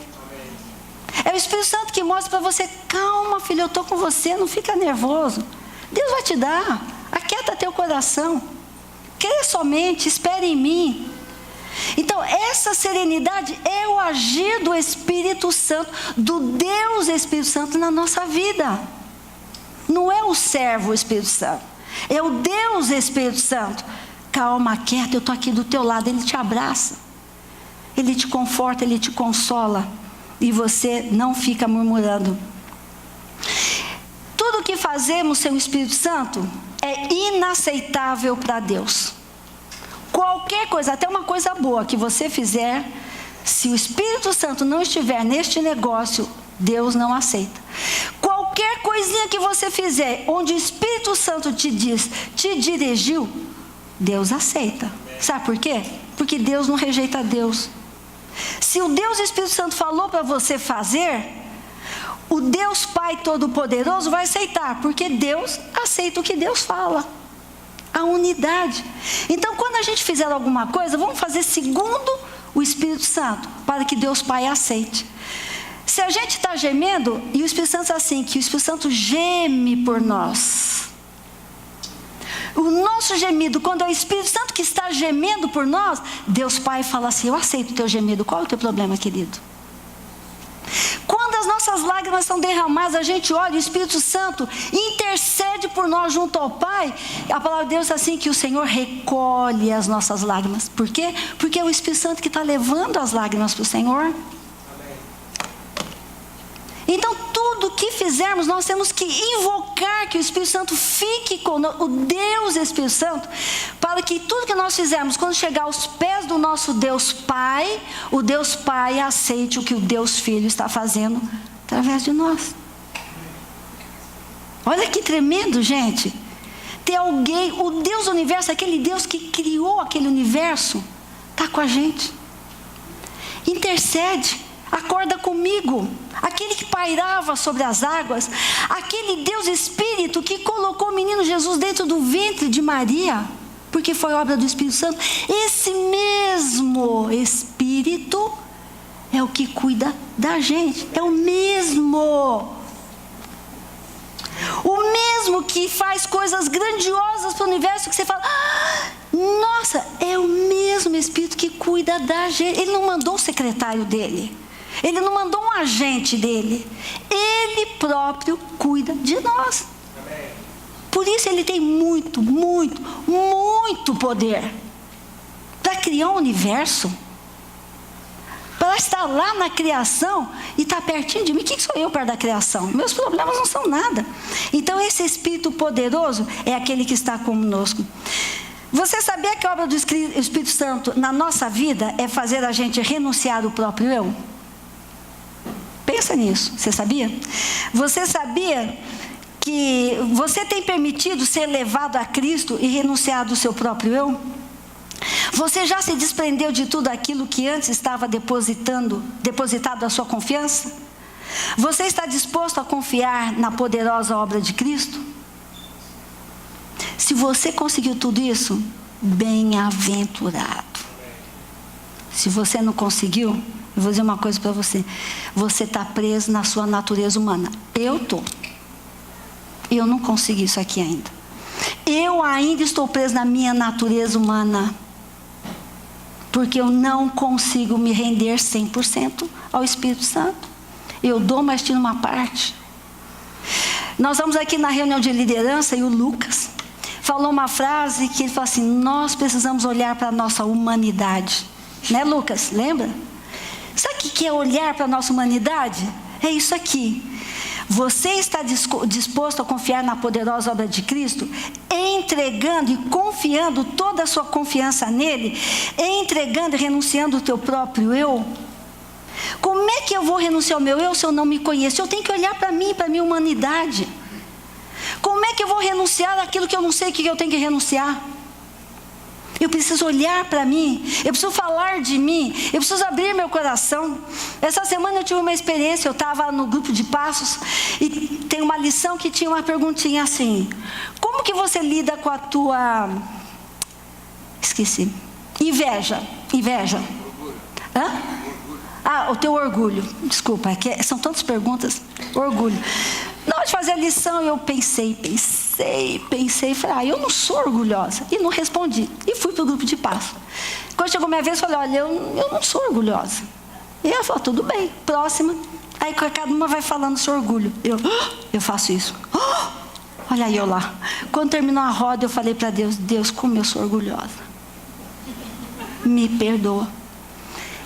É o Espírito Santo que mostra para você: calma, filho, eu estou com você, não fica nervoso. Deus vai te dar, aquieta teu coração. Crê somente, espere em mim. Então, essa serenidade é o agir do Espírito Santo, do Deus Espírito Santo na nossa vida. Não é o servo Espírito Santo, é o Deus Espírito Santo. Calma, aquieta, eu estou aqui do teu lado, ele te abraça. Ele te conforta, Ele te consola. E você não fica murmurando. Tudo que fazemos sem o Espírito Santo é inaceitável para Deus. Qualquer coisa, até uma coisa boa que você fizer, se o Espírito Santo não estiver neste negócio, Deus não aceita. Qualquer coisinha que você fizer, onde o Espírito Santo te dirigiu, Deus aceita. Sabe por quê? Porque Deus não rejeita Deus. Se o Deus Espírito Santo falou para você fazer, o Deus Pai Todo-Poderoso vai aceitar, porque Deus aceita o que Deus fala. A unidade. Então, quando a gente fizer alguma coisa, vamos fazer segundo o Espírito Santo, para que Deus Pai aceite. Se a gente está gemendo, e o Espírito Santo é assim, que o Espírito Santo geme por nós. O nosso gemido, quando é o Espírito Santo que está gemendo por nós, Deus Pai fala assim: eu aceito o teu gemido. Qual é o teu problema, querido? Quando as nossas lágrimas são derramadas, a gente olha, o Espírito Santo intercede por nós junto ao Pai. A palavra de Deus é assim, que o Senhor recolhe as nossas lágrimas. Por quê? Porque é o Espírito Santo que está levando as lágrimas para o Senhor. Então, tudo que fizermos, nós temos que invocar que o Espírito Santo fique conosco, o Deus Espírito Santo, para que tudo que nós fizermos, quando chegar aos pés do nosso Deus Pai, o Deus Pai aceite o que o Deus Filho está fazendo através de nós. Olha que tremendo, gente. Ter alguém, o Deus do universo, aquele Deus que criou aquele universo, está com a gente. Intercede. Acorda comigo, aquele que pairava sobre as águas, aquele Deus Espírito que colocou o menino Jesus dentro do ventre de Maria, porque foi obra do Espírito Santo. Esse mesmo Espírito é o que cuida da gente, é o mesmo que faz coisas grandiosas para o universo, que você fala: nossa, é o mesmo Espírito que cuida da gente. Ele não mandou o secretário dele, ele não mandou um agente dele, ele próprio cuida de nós. Por isso ele tem muito poder para criar um universo, para estar lá na criação e estar pertinho de mim. Quem sou eu perto da criação? Meus problemas não são nada. Então esse Espírito poderoso é aquele que está conosco. Você sabia que a obra do Espírito Santo na nossa vida é fazer a gente renunciar ao próprio eu? Pensa nisso, você sabia? Você sabia que você tem permitido ser levado a Cristo e renunciar do seu próprio eu? Você já se desprendeu de tudo aquilo que antes estava depositado a sua confiança? Você está disposto a confiar na poderosa obra de Cristo? Se você conseguiu tudo isso, bem-aventurado. Se você não conseguiu, eu vou dizer uma coisa para você: você está preso na sua natureza humana. Eu não consegui isso aqui ainda. Eu ainda estou preso na minha natureza humana, porque eu não consigo me render 100% ao Espírito Santo. Eu dou, mas tiro uma parte. Nós vamos aqui na reunião de liderança, e o Lucas falou uma frase que ele falou assim: nós precisamos olhar para a nossa humanidade. Né, Lucas? Lembra? Sabe o que é olhar para a nossa humanidade? É isso aqui. Você está disposto a confiar na poderosa obra de Cristo, entregando e confiando toda a sua confiança nele, entregando e renunciando o teu próprio eu? Como é que eu vou renunciar ao meu eu se eu não me conheço? Eu tenho que olhar para mim, para a minha humanidade. Como é que eu vou renunciar àquilo que eu não sei que eu tenho que renunciar? Eu preciso olhar para mim, eu preciso falar de mim, eu preciso abrir meu coração. Essa semana eu tive uma experiência, eu estava no grupo de passos, e tem uma lição que tinha uma perguntinha assim: como que você lida com a tua... Esqueci. Inveja. Hã? Ah, o teu orgulho. Desculpa, é que são tantas perguntas. Orgulho. Na hora de fazer a lição, eu pensei, falei: eu não sou orgulhosa. E não respondi. E fui para o grupo de passo. Quando chegou minha vez, eu falei: olha, eu não sou orgulhosa. E ela falou: tudo bem, próxima. Aí cada uma vai falando seu orgulho. Eu faço isso. Olha aí eu lá. Quando terminou a roda, eu falei para Deus: Deus, como eu sou orgulhosa. Me perdoa.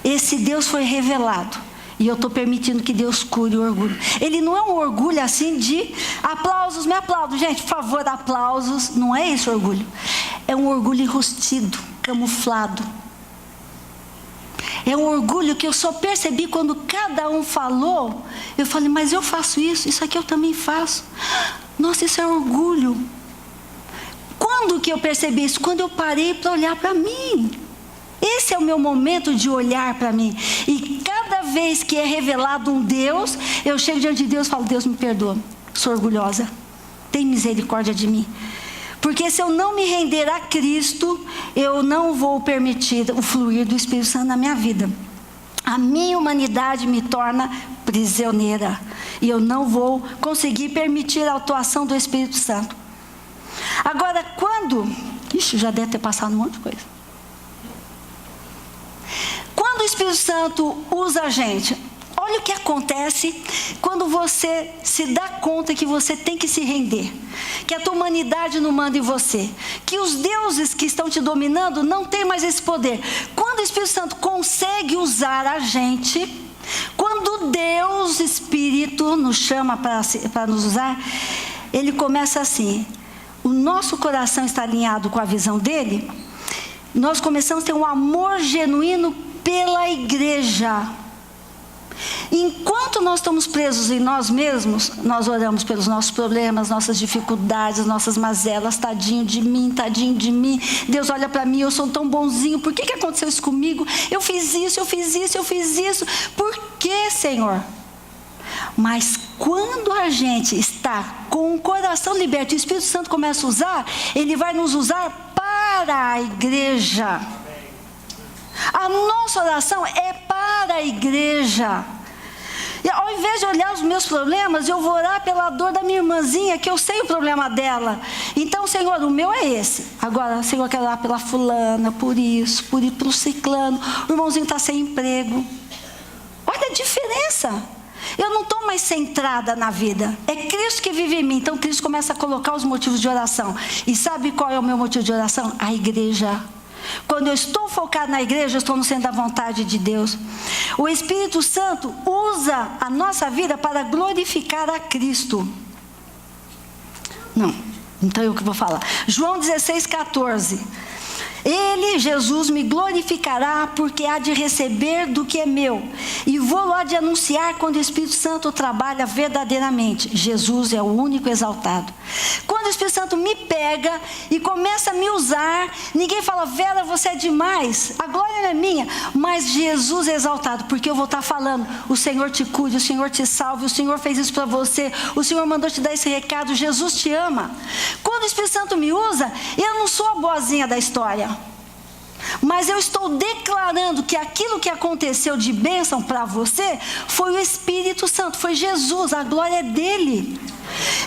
esse Deus foi revelado. E eu estou permitindo que Deus cure o orgulho. Ele não é um orgulho assim de aplausos, me aplaudam. Gente, por favor, aplausos. Não é esse orgulho. É um orgulho enrustido, camuflado. É um orgulho que eu só percebi quando cada um falou. Eu falei, mas eu faço isso aqui eu também faço. Nossa, isso é orgulho. Quando que eu percebi isso? Quando eu parei para olhar para mim. Esse é o meu momento de olhar para mim. E cada vez que é revelado um Deus, eu chego diante de Deus e falo, Deus me perdoa, sou orgulhosa, tem misericórdia de mim. Porque se eu não me render a Cristo, eu não vou permitir o fluir do Espírito Santo na minha vida. A minha humanidade me torna prisioneira. E eu não vou conseguir permitir a atuação do Espírito Santo. Agora, quando... Ixi, já deve ter passado um monte de coisa. Quando o Espírito Santo usa a gente, olha o que acontece quando você se dá conta que você tem que se render, que a tua humanidade não manda em você, que os deuses que estão te dominando não têm mais esse poder. Quando o Espírito Santo consegue usar a gente, quando Deus Espírito nos chama para nos usar, ele começa assim, o nosso coração está alinhado com a visão dele, nós começamos a ter um amor genuíno pela igreja. Enquanto nós estamos presos em nós mesmos, nós oramos pelos nossos problemas, nossas dificuldades, nossas mazelas. Tadinho de mim, tadinho de mim. Deus olha para mim, eu sou tão bonzinho. Por que aconteceu isso comigo? Eu fiz isso, eu fiz isso, eu fiz isso. Por que, Senhor? Mas quando a gente está com o coração liberto, o Espírito Santo começa a usar, ele vai nos usar para a igreja. A nossa oração é para a igreja. E ao invés de olhar os meus problemas, eu vou orar pela dor da minha irmãzinha, que eu sei o problema dela. Então, Senhor, o meu é esse. Agora, Senhor, eu quero orar pela fulana, por isso, pelo ciclano. O irmãozinho está sem emprego. Olha a diferença. Eu não estou mais centrada na vida. É Cristo que vive em mim. Então, Cristo começa a colocar os motivos de oração. E sabe qual é o meu motivo de oração? A igreja. Quando eu estou focado na igreja, eu estou no centro da vontade de Deus. O Espírito Santo usa a nossa vida para glorificar a Cristo. Não, então eu que vou falar. João 16,14. Ele, Jesus, me glorificará, porque há de receber do que é meu, e vou lá de anunciar quando o Espírito Santo trabalha verdadeiramente. Jesus é o único exaltado. Quando o Espírito Santo me pega e começa a me usar, ninguém fala, Vera, você é demais, a glória não é minha, mas Jesus é exaltado, porque eu vou estar falando, o Senhor te cure, o Senhor te salve, o Senhor fez isso para você, o Senhor mandou te dar esse recado, Jesus te ama. Quando o Espírito Santo me usa, eu não sou a boazinha da história, mas eu estou declarando que aquilo que aconteceu de bênção para você foi o Espírito Santo, foi Jesus, a glória é dele.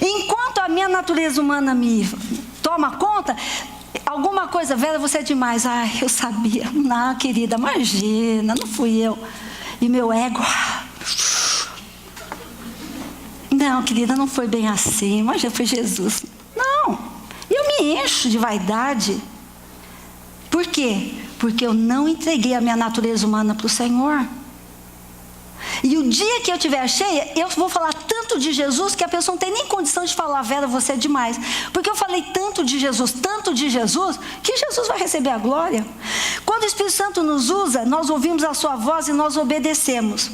Enquanto a minha natureza humana me toma conta, alguma coisa, Vera, você é demais. Ai, eu sabia. Não, querida, imagina, não fui eu. E meu ego, não, querida, não foi bem assim, mas foi Jesus. Não, eu me encho de vaidade. Por quê? Porque eu não entreguei a minha natureza humana para o Senhor. E o dia que eu estiver cheia, eu vou falar tanto de Jesus, que a pessoa não tem nem condição de falar, Vera, você é demais. Porque eu falei tanto de Jesus, que Jesus vai receber a glória. Quando o Espírito Santo nos usa, nós ouvimos a sua voz e nós obedecemos,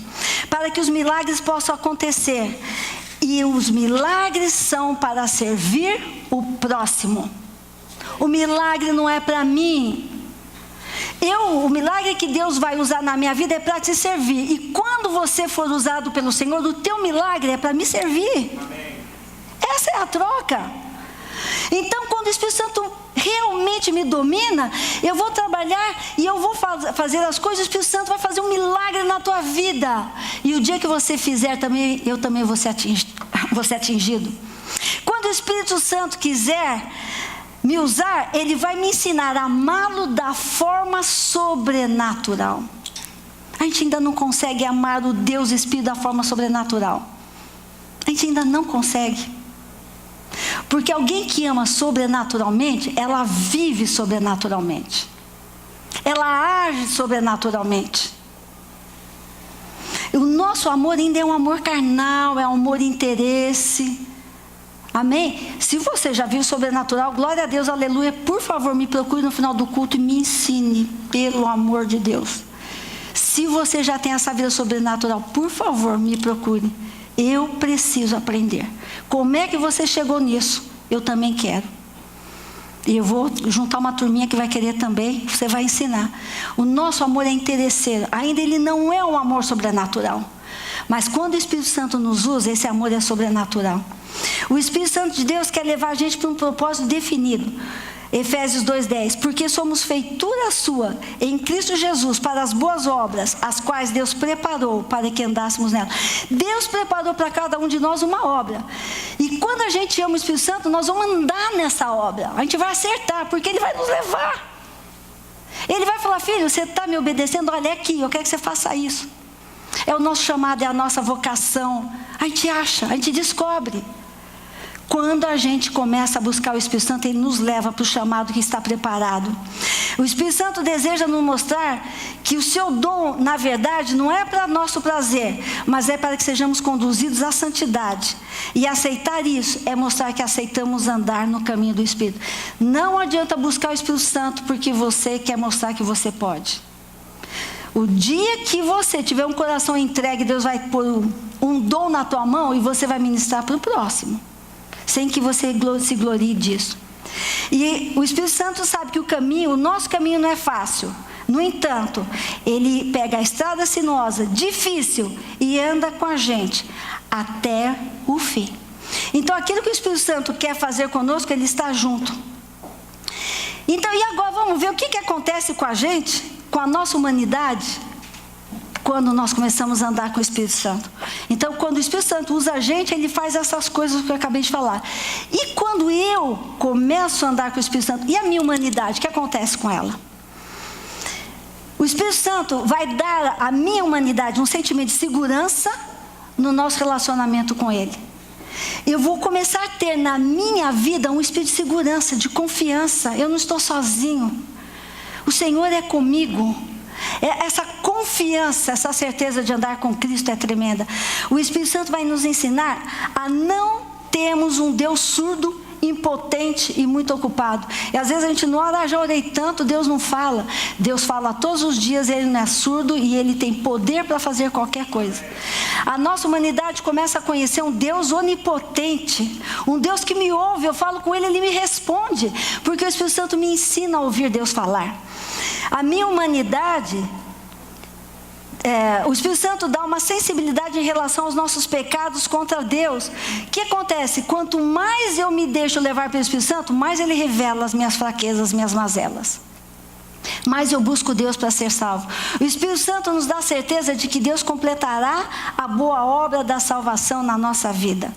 para que os milagres possam acontecer. E os milagres são para servir o próximo. O milagre não é para mim. O milagre que Deus vai usar na minha vida é para te servir. E quando você for usado pelo Senhor, o teu milagre é para me servir. Amém. Essa é a troca. Então, quando o Espírito Santo realmente me domina, eu vou trabalhar e eu vou fazer as coisas, o Espírito Santo vai fazer um milagre na tua vida. E o dia que você fizer também, eu também vou ser atingido. Quando o Espírito Santo quiser me usar, ele vai me ensinar a amá-lo da forma sobrenatural. A gente ainda não consegue amar o Deus Espírito da forma sobrenatural. A gente ainda não consegue. Porque alguém que ama sobrenaturalmente, ela vive sobrenaturalmente. Ela age sobrenaturalmente. nosso amor ainda é um amor carnal, é um amor de interesse. Amém? Se você já viu o sobrenatural, glória a Deus, aleluia, por favor, me procure no final do culto e me ensine, pelo amor de Deus. Se você já tem essa vida sobrenatural, por favor, me procure. Eu preciso aprender. Como é que você chegou nisso? Eu também quero. E eu vou juntar uma turminha que vai querer também, você vai ensinar. O nosso amor é interesseiro, ainda ele não é um amor sobrenatural. Mas quando o Espírito Santo nos usa, esse amor é sobrenatural. O Espírito Santo de Deus quer levar a gente para um propósito definido. Efésios 2:10, porque somos feitura sua, em Cristo Jesus, para as boas obras, as quais Deus preparou para que andássemos nela. Deus preparou para cada um de nós uma obra. E quando a gente ama o Espírito Santo, nós vamos andar nessa obra. A gente vai acertar, porque Ele vai nos levar. Ele vai falar, filho, você está me obedecendo? Olha aqui, eu quero que você faça isso. É o nosso chamado, é a nossa vocação. A gente acha, a gente descobre. Quando a gente começa a buscar o Espírito Santo, Ele nos leva para o chamado que está preparado. O Espírito Santo deseja nos mostrar que o seu dom, na verdade, não é para nosso prazer, mas é para que sejamos conduzidos à santidade. E aceitar isso é mostrar que aceitamos andar no caminho do Espírito. Não adianta buscar o Espírito Santo porque você quer mostrar que você pode. O dia que você tiver um coração entregue, Deus vai pôr um dom na tua mão e você vai ministrar para o próximo. Sem que você se glorie disso. E o Espírito Santo sabe que o nosso caminho não é fácil. No entanto, Ele pega a estrada sinuosa, difícil, e anda com a gente até o fim. Então, aquilo que o Espírito Santo quer fazer conosco, Ele está junto. Então, e agora vamos ver o que acontece com a gente, com a nossa humanidade, quando nós começamos a andar com o Espírito Santo. Então, quando o Espírito Santo usa a gente, Ele faz essas coisas que eu acabei de falar. E quando eu começo a andar com o Espírito Santo, e a minha humanidade, o que acontece com ela? O Espírito Santo vai dar à minha humanidade um sentimento de segurança no nosso relacionamento com Ele. Eu vou começar a ter na minha vida um espírito de segurança, de confiança. Eu não estou sozinho. O Senhor é comigo. Essa confiança, essa certeza de andar com Cristo é tremenda. O Espírito Santo vai nos ensinar a não termos um Deus surdo, impotente e muito ocupado. E às vezes a gente não ora, já orei tanto, Deus não fala. Deus fala todos os dias, Ele não é surdo e Ele tem poder para fazer qualquer coisa. A nossa humanidade começa a conhecer um Deus onipotente, um Deus que me ouve, eu falo com Ele, Ele me responde, porque o Espírito Santo me ensina a ouvir Deus falar. A minha humanidade, o Espírito Santo dá uma sensibilidade em relação aos nossos pecados contra Deus. O que acontece? Quanto mais eu me deixo levar pelo Espírito Santo, mais Ele revela as minhas fraquezas, as minhas mazelas. Mais eu busco Deus para ser salvo. O Espírito Santo nos dá a certeza de que Deus completará a boa obra da salvação na nossa vida.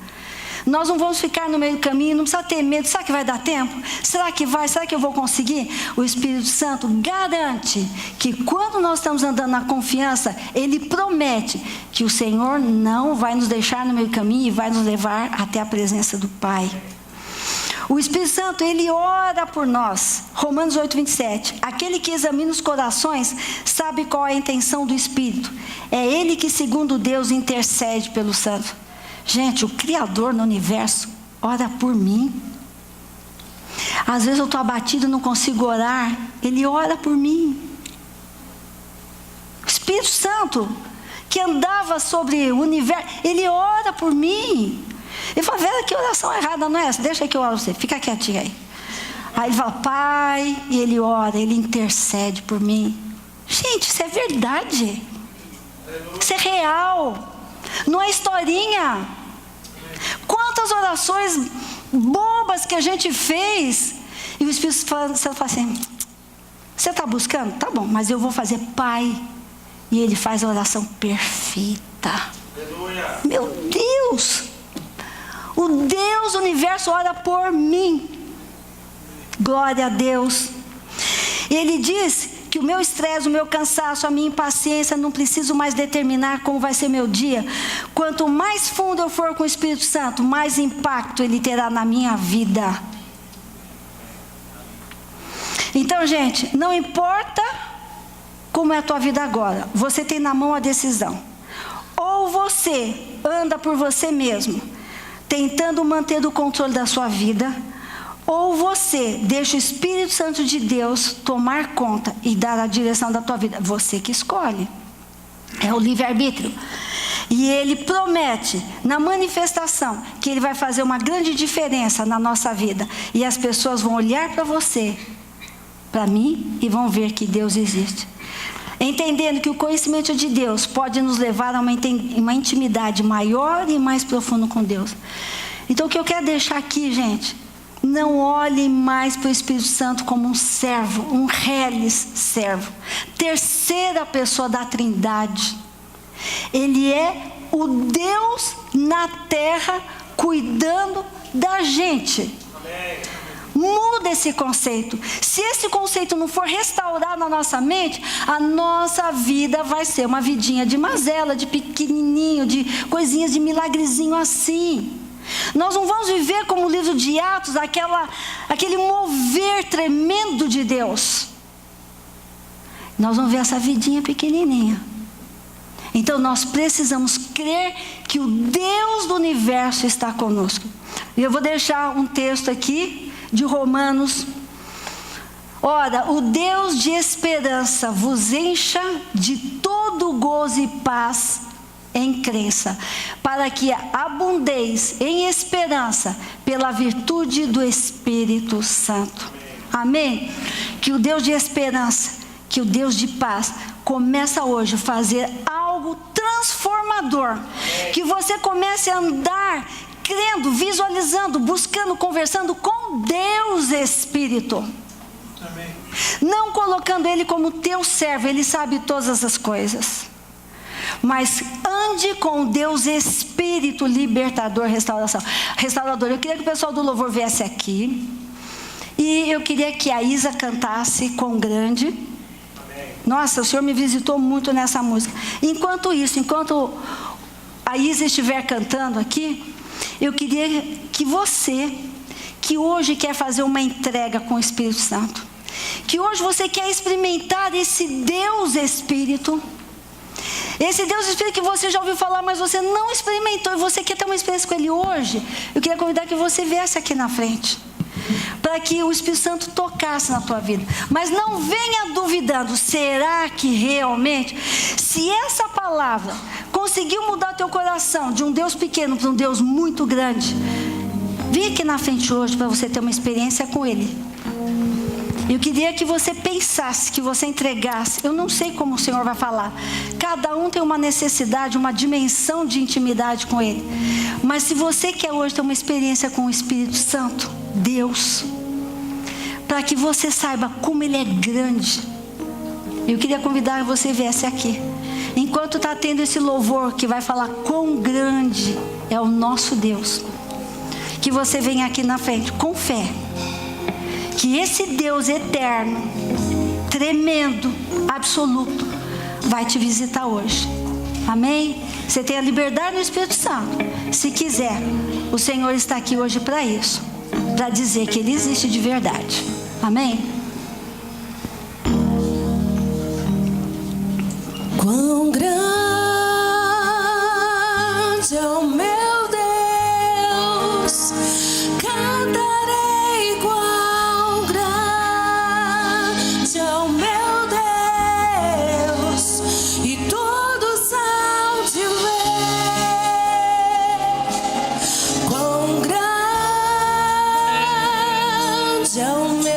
Nós não vamos ficar no meio do caminho, não precisa ter medo. Será que vai dar tempo? Será que vai? Será que eu vou conseguir? O Espírito Santo garante que quando nós estamos andando na confiança, Ele promete que o Senhor não vai nos deixar no meio do caminho e vai nos levar até a presença do Pai. O Espírito Santo, Ele ora por nós. Romanos 8:27. Aquele que examina os corações sabe qual é a intenção do Espírito. É Ele que, segundo Deus, intercede pelo santo. Gente, o Criador no universo ora por mim. Às vezes eu estou abatido e não consigo orar. Ele ora por mim. O Espírito Santo, que andava sobre o universo, Ele ora por mim. Ele fala, Vera, que oração errada não é essa? Deixa que eu oro você, fica quietinho aí. Aí ele fala, Pai, e Ele ora, Ele intercede por mim. Gente, isso é verdade. Isso é real. Não é historinha. Quantas orações bobas que a gente fez. E o Espírito Santo fala assim, você está buscando? Tá bom, mas eu vou fazer Pai. E Ele faz a oração perfeita. Aleluia. Meu Deus. O Deus do universo ora por mim. Glória a Deus. E Ele diz que o meu estresse, o meu cansaço, a minha impaciência, não preciso mais determinar como vai ser meu dia. Quanto mais fundo eu for com o Espírito Santo, mais impacto Ele terá na minha vida. Então, gente, não importa como é a tua vida agora, você tem na mão a decisão. Ou você anda por você mesmo, tentando manter o controle da sua vida, ou você deixa o Espírito Santo de Deus tomar conta e dar a direção da tua vida. Você que escolhe. É o livre-arbítrio. E Ele promete, na manifestação, que Ele vai fazer uma grande diferença na nossa vida. E as pessoas vão olhar para você, para mim, e vão ver que Deus existe. Entendendo que o conhecimento de Deus pode nos levar a uma intimidade maior e mais profunda com Deus. Então o que eu quero deixar aqui, gente, não olhem mais para o Espírito Santo como um servo, um reles servo. Terceira pessoa da Trindade. Ele é o Deus na terra cuidando da gente. Muda esse conceito. Se esse conceito não for restaurado na nossa mente, a nossa vida vai ser uma vidinha de mazela, de pequenininho, de coisinhas de milagrezinho assim. Nós não vamos viver como o livro de Atos, aquele mover tremendo de Deus. Nós vamos ver essa vidinha pequenininha. Então nós precisamos crer que o Deus do universo está conosco. E eu vou deixar um texto aqui de Romanos. Ora, o Deus de esperança vos encha de todo gozo e paz em crença, para que abundeis em esperança pela virtude do Espírito Santo. Amém? Que o Deus de esperança, que o Deus de paz começa hoje a fazer algo transformador. Que você comece a andar crendo, visualizando, buscando, conversando com Deus Espírito. Amém. Não colocando Ele como teu servo, Ele sabe todas as coisas. Mas ande com Deus Espírito libertador, restaurador. Eu queria que o pessoal do louvor viesse aqui. E eu queria que a Isa cantasse com grande. Amém. Nossa, o Senhor me visitou muito nessa música. Enquanto isso, enquanto a Isa estiver cantando aqui, eu queria que você, que hoje quer fazer uma entrega com o Espírito Santo, que hoje você quer experimentar esse Deus Espírito, esse Deus Espírito que você já ouviu falar, mas você não experimentou, e você quer ter uma experiência com Ele hoje, eu queria convidar que você viesse aqui na frente, para que o Espírito Santo tocasse na tua vida. Mas não venha duvidando, será que realmente, se essa palavra conseguiu mudar teu coração de um Deus pequeno para um Deus muito grande, vem aqui na frente hoje para você ter uma experiência com Ele. Eu queria que você pensasse, que você entregasse. Eu não sei como o Senhor vai falar. Cada um tem uma necessidade, uma dimensão de intimidade com Ele. Mas se você quer hoje ter uma experiência com o Espírito Santo, Deus, para que você saiba como Ele é grande, eu queria convidar que você viesse aqui. Enquanto está tendo esse louvor que vai falar quão grande é o nosso Deus, que você venha aqui na frente com fé, que esse Deus eterno, tremendo, absoluto, vai te visitar hoje. Amém? Você tem a liberdade no Espírito Santo. Se quiser, o Senhor está aqui hoje para isso, para dizer que Ele existe de verdade. Amém? Quão grande é o meu Deus, cantarei quão grande é o meu Deus, e todos hão de ver quão grande é o meu Deus.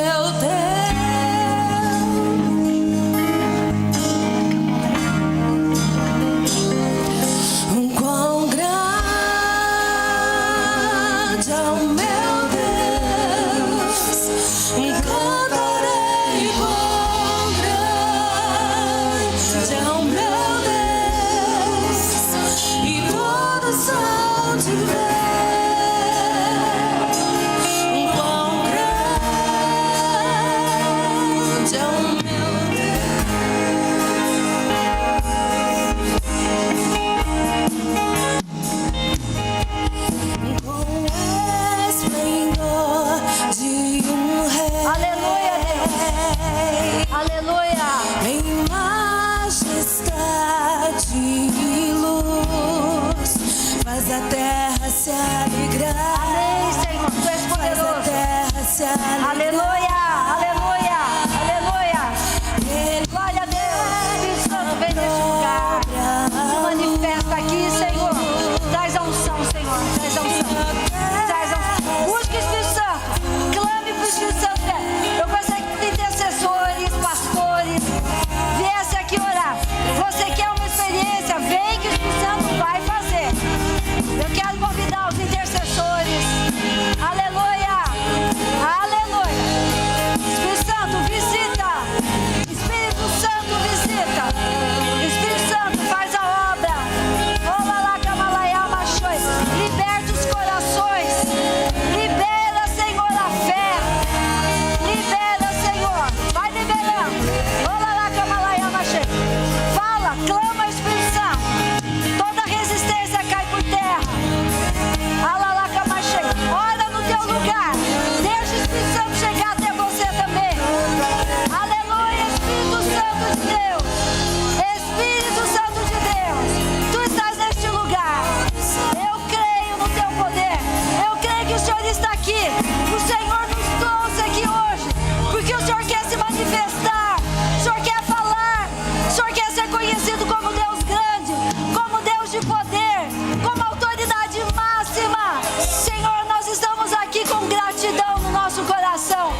Aleluia! Em majestade e luz. se alegrar. Amém, Senhor, Tu és Faz a poderoso. terra se alegrar. Aleluia, aleluia, aleluia. Glória a Deus. Espírito Santo, vem neste lugar. Se manifesta aqui, Senhor. Traz a unção, Senhor. Traz a unção. Traz a unção. Busque o Espírito Santo. Clame para o Espírito Santo. Eu gostaria que intercessores, pastores, viesse aqui orar. Você quer uma experiência? Vem que o Espírito Santo vai fazer. Eu quero convidar os intercessores. Aleluia. Aleluia. Espírito Santo, visita. Espírito Santo, visita. Espírito Santo, faz a obra. Liberta os corações. Libera, Senhor, a fé. Libera, Senhor. Vai liberando. Fala, clama, Espírito Santo. Toda resistência cai por terra. Ora no teu lugar. Deixa o Espírito Santo chegar até você também. Aleluia, Espírito Santo de Deus. Espírito Santo de Deus. Tu estás neste lugar. Eu creio no teu poder. Eu creio que o Senhor está aqui. O Senhor nos trouxe aqui hoje. Porque o Senhor quer se manifestar. O Senhor quer falar. O Senhor quer ser conhecido como Deus grande. Como Deus de poder. Como autoridade máxima. Senhor, nós estamos aqui com gratidão no nosso coração.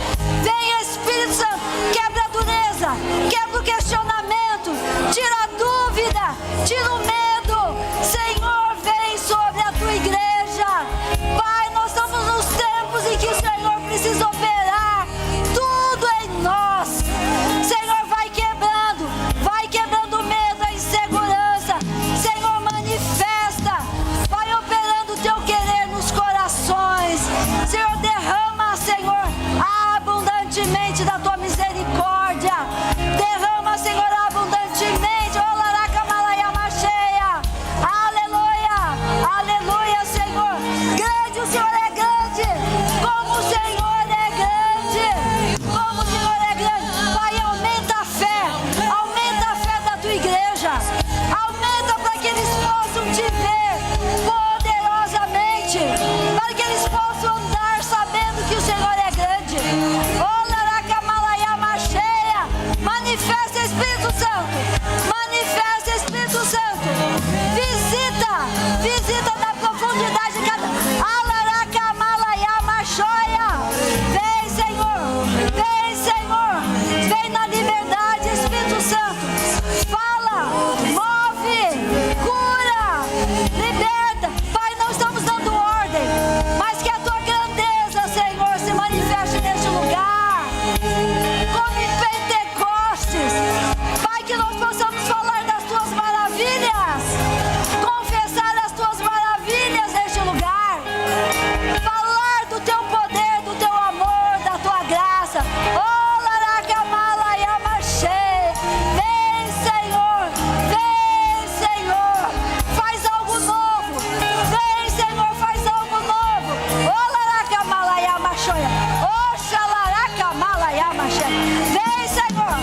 Vem, Espírito Santo, quebra a dureza, quebra o questionamento, tira a dúvida, tira o medo. Senhor, vem sobre a tua igreja. Pai, nós estamos nos tempos em que o Senhor precisa operar tudo em nós. Senhor, vai quebrando o medo, a insegurança. Senhor, manifesta, vai operando o teu querer nos corações. Senhor, derrama, Senhor, abundantemente da tua misericórdia. Derrama, Senhor, abundantemente. Aleluia, aleluia, Senhor. Grande o Senhor é grande. Como o Senhor é grande. Como o Senhor é grande. Pai, aumenta a fé da tua igreja. Aumenta para que eles possam te ver poderosamente. Para que eles possam andar sabendo que o Senhor é grande. Manifesta, Espírito Santo. Manifesta, Espírito Santo. Visita na profundidade de cada. Vem, Senhor. Vem na liberdade, Espírito Santo. Fala, move, cura, liberta. Pai, não estamos dando ordem, mas que a tua grandeza, Senhor, se manifeste neste lugar. Como em Pentecostes. Pai, que nós possamos falar das tuas maravilhas. Confessar as tuas maravilhas neste lugar. Falar do teu poder, do teu amor, da tua graça. Vem, Senhor. Faz algo novo. Vem, Senhor, faz algo novo. Vem, Senhor.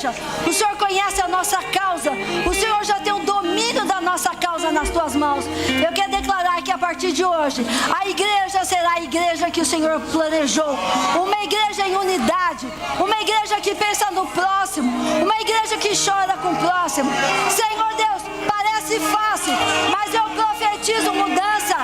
igreja. O Senhor conhece a nossa causa. O Senhor já tem o domínio da nossa causa nas tuas mãos. Eu quero declarar que a partir de hoje, a igreja será a igreja que o Senhor planejou. Uma igreja em unidade. Uma igreja que pensa no próximo. Uma igreja que chora com o próximo. Senhor Deus, parece fácil, mas eu profetizo mudança.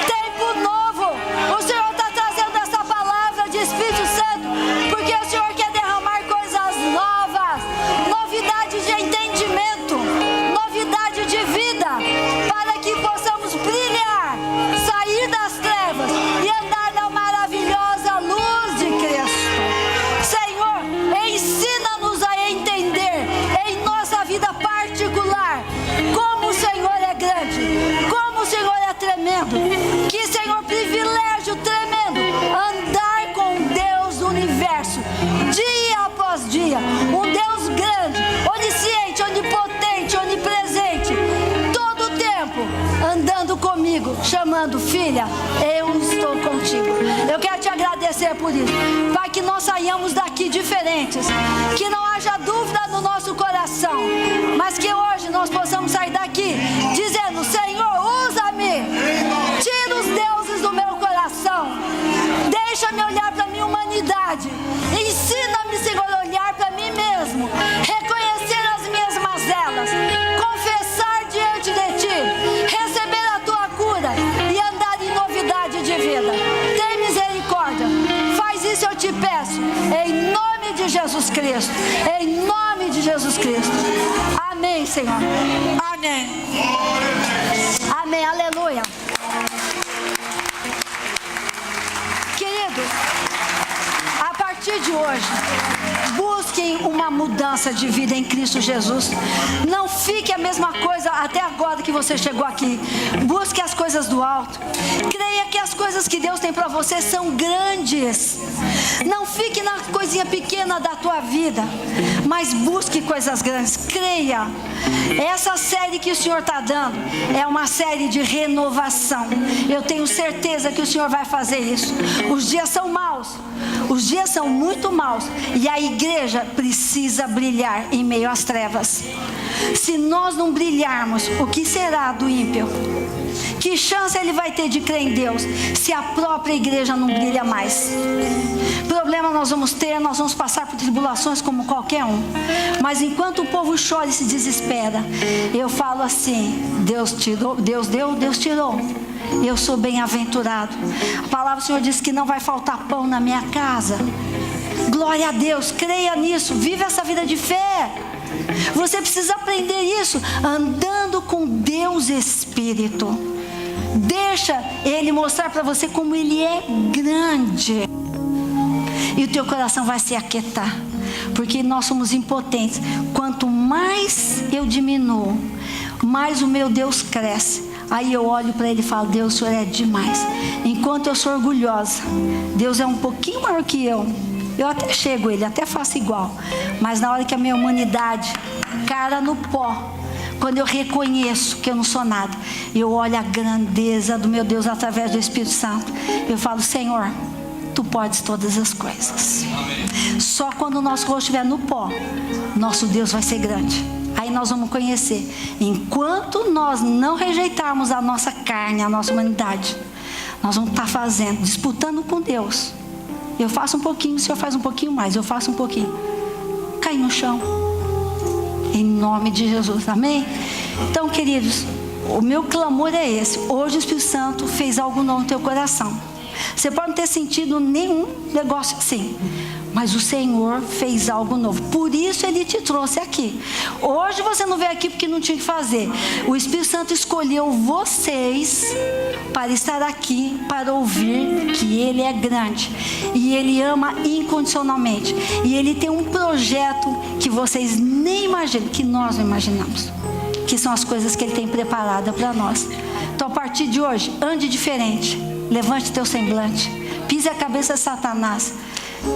Tempo novo. O Senhor está trazendo essa palavra de Espírito Santo, porque o Senhor quer derramar coisas novas, novidade de entendimento, novidade de vida, para que possamos brilhar, sair das trevas e andar na maravilhosa luz de Cristo. Senhor, ensina-nos a entender em nossa vida particular como o Senhor é grande, como o Senhor é tremendo. Que, Senhor, privilégio tremendo andar com Deus do universo, dia após dia. Um Deus grande, onisciente, onipotente, onipresente, todo o tempo andando comigo, chamando: filha, eu estou contigo. Eu quero te agradecer por isso, para que nós saiamos daqui diferentes, que não haja dúvida no nosso coração, mas que hoje nós possamos sair daqui dizendo: Senhor, usa-me, tira os deuses do meu coração, deixa-me olhar para a minha humanidade, ensina-me, Senhor, a olhar para mim mesmo, reconhecer as minhas mazelas, confessar diante de Ti, receber a Tua cura e andar em novidade de vida. Tem misericórdia, faz isso, eu te peço, em nome de Jesus Cristo, em nome de Jesus Cristo. Amém, Senhor. Amém. Amém, aleluia. Queridos, a partir de hoje, busquem uma mudança de vida em Cristo Jesus. Não fique a mesma coisa até agora que você chegou aqui. Busque as coisas do alto. Creia que as coisas que Deus tem para você são grandes. Não fique na coisinha pequena da tua vida, mas busque coisas grandes. Creia. Essa série que o Senhor está dando é uma série de renovação. Eu tenho certeza que o Senhor vai fazer isso. Os dias são maus. Os dias são muito maus. E a igreja precisa brilhar em meio às trevas. Se nós não brilharmos, o que será do ímpio? Que chance ele vai ter de crer em Deus se a própria igreja não brilha mais? Problema nós vamos ter, nós vamos passar por tribulações como qualquer um. Mas enquanto o povo chora e se desespera, eu falo assim: Deus tirou, Deus deu, Deus tirou. Eu sou bem-aventurado. A palavra do Senhor diz que não vai faltar pão na minha casa. Glória a Deus, creia nisso, vive essa vida de fé. Você precisa aprender isso andando com Deus Espírito. Deixa Ele mostrar para você como Ele é grande. E o teu coração vai se aquietar, porque nós somos impotentes. Quanto mais eu diminuo, mais o meu Deus cresce. Aí eu olho para Ele e falo: Deus, o Senhor é demais. Enquanto eu sou orgulhosa, Deus é um pouquinho maior que eu. Eu até chego a Ele, até faço igual. Mas na hora que a minha humanidade cara no pó, quando eu reconheço que eu não sou nada, eu olho a grandeza do meu Deus através do Espírito Santo, eu falo: Senhor, Tu podes todas as coisas. Só quando o nosso rosto estiver no pó, nosso Deus vai ser grande. Aí nós vamos conhecer. Enquanto nós não rejeitarmos a nossa carne, a nossa humanidade, nós vamos estar fazendo, disputando com Deus. Eu faço um pouquinho, o Senhor faz um pouquinho mais, eu faço um pouquinho. Cai no chão. Em nome de Jesus, amém? Então, queridos, o meu clamor é esse. Hoje o Espírito Santo fez algo novo no teu coração. Você pode não ter sentido nenhum negócio assim, mas o Senhor fez algo novo. Por isso Ele te trouxe aqui. Hoje você não veio aqui porque não tinha que fazer. O Espírito Santo escolheu vocês para estar aqui, para ouvir que Ele é grande. E Ele ama incondicionalmente. E Ele tem um projeto que vocês nem imaginam, que nós não imaginamos. Que são as coisas que Ele tem preparado para nós. Então, a partir de hoje, ande diferente. Levante teu semblante. Pise a cabeça de Satanás.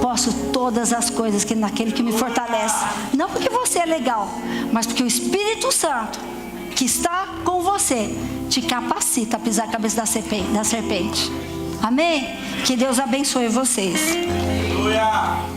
Posso todas as coisas que naquele que me fortalece. Não porque você é legal, mas porque o Espírito Santo que está com você te capacita a pisar a cabeça da serpente. Amém? Que Deus abençoe vocês. Aleluia.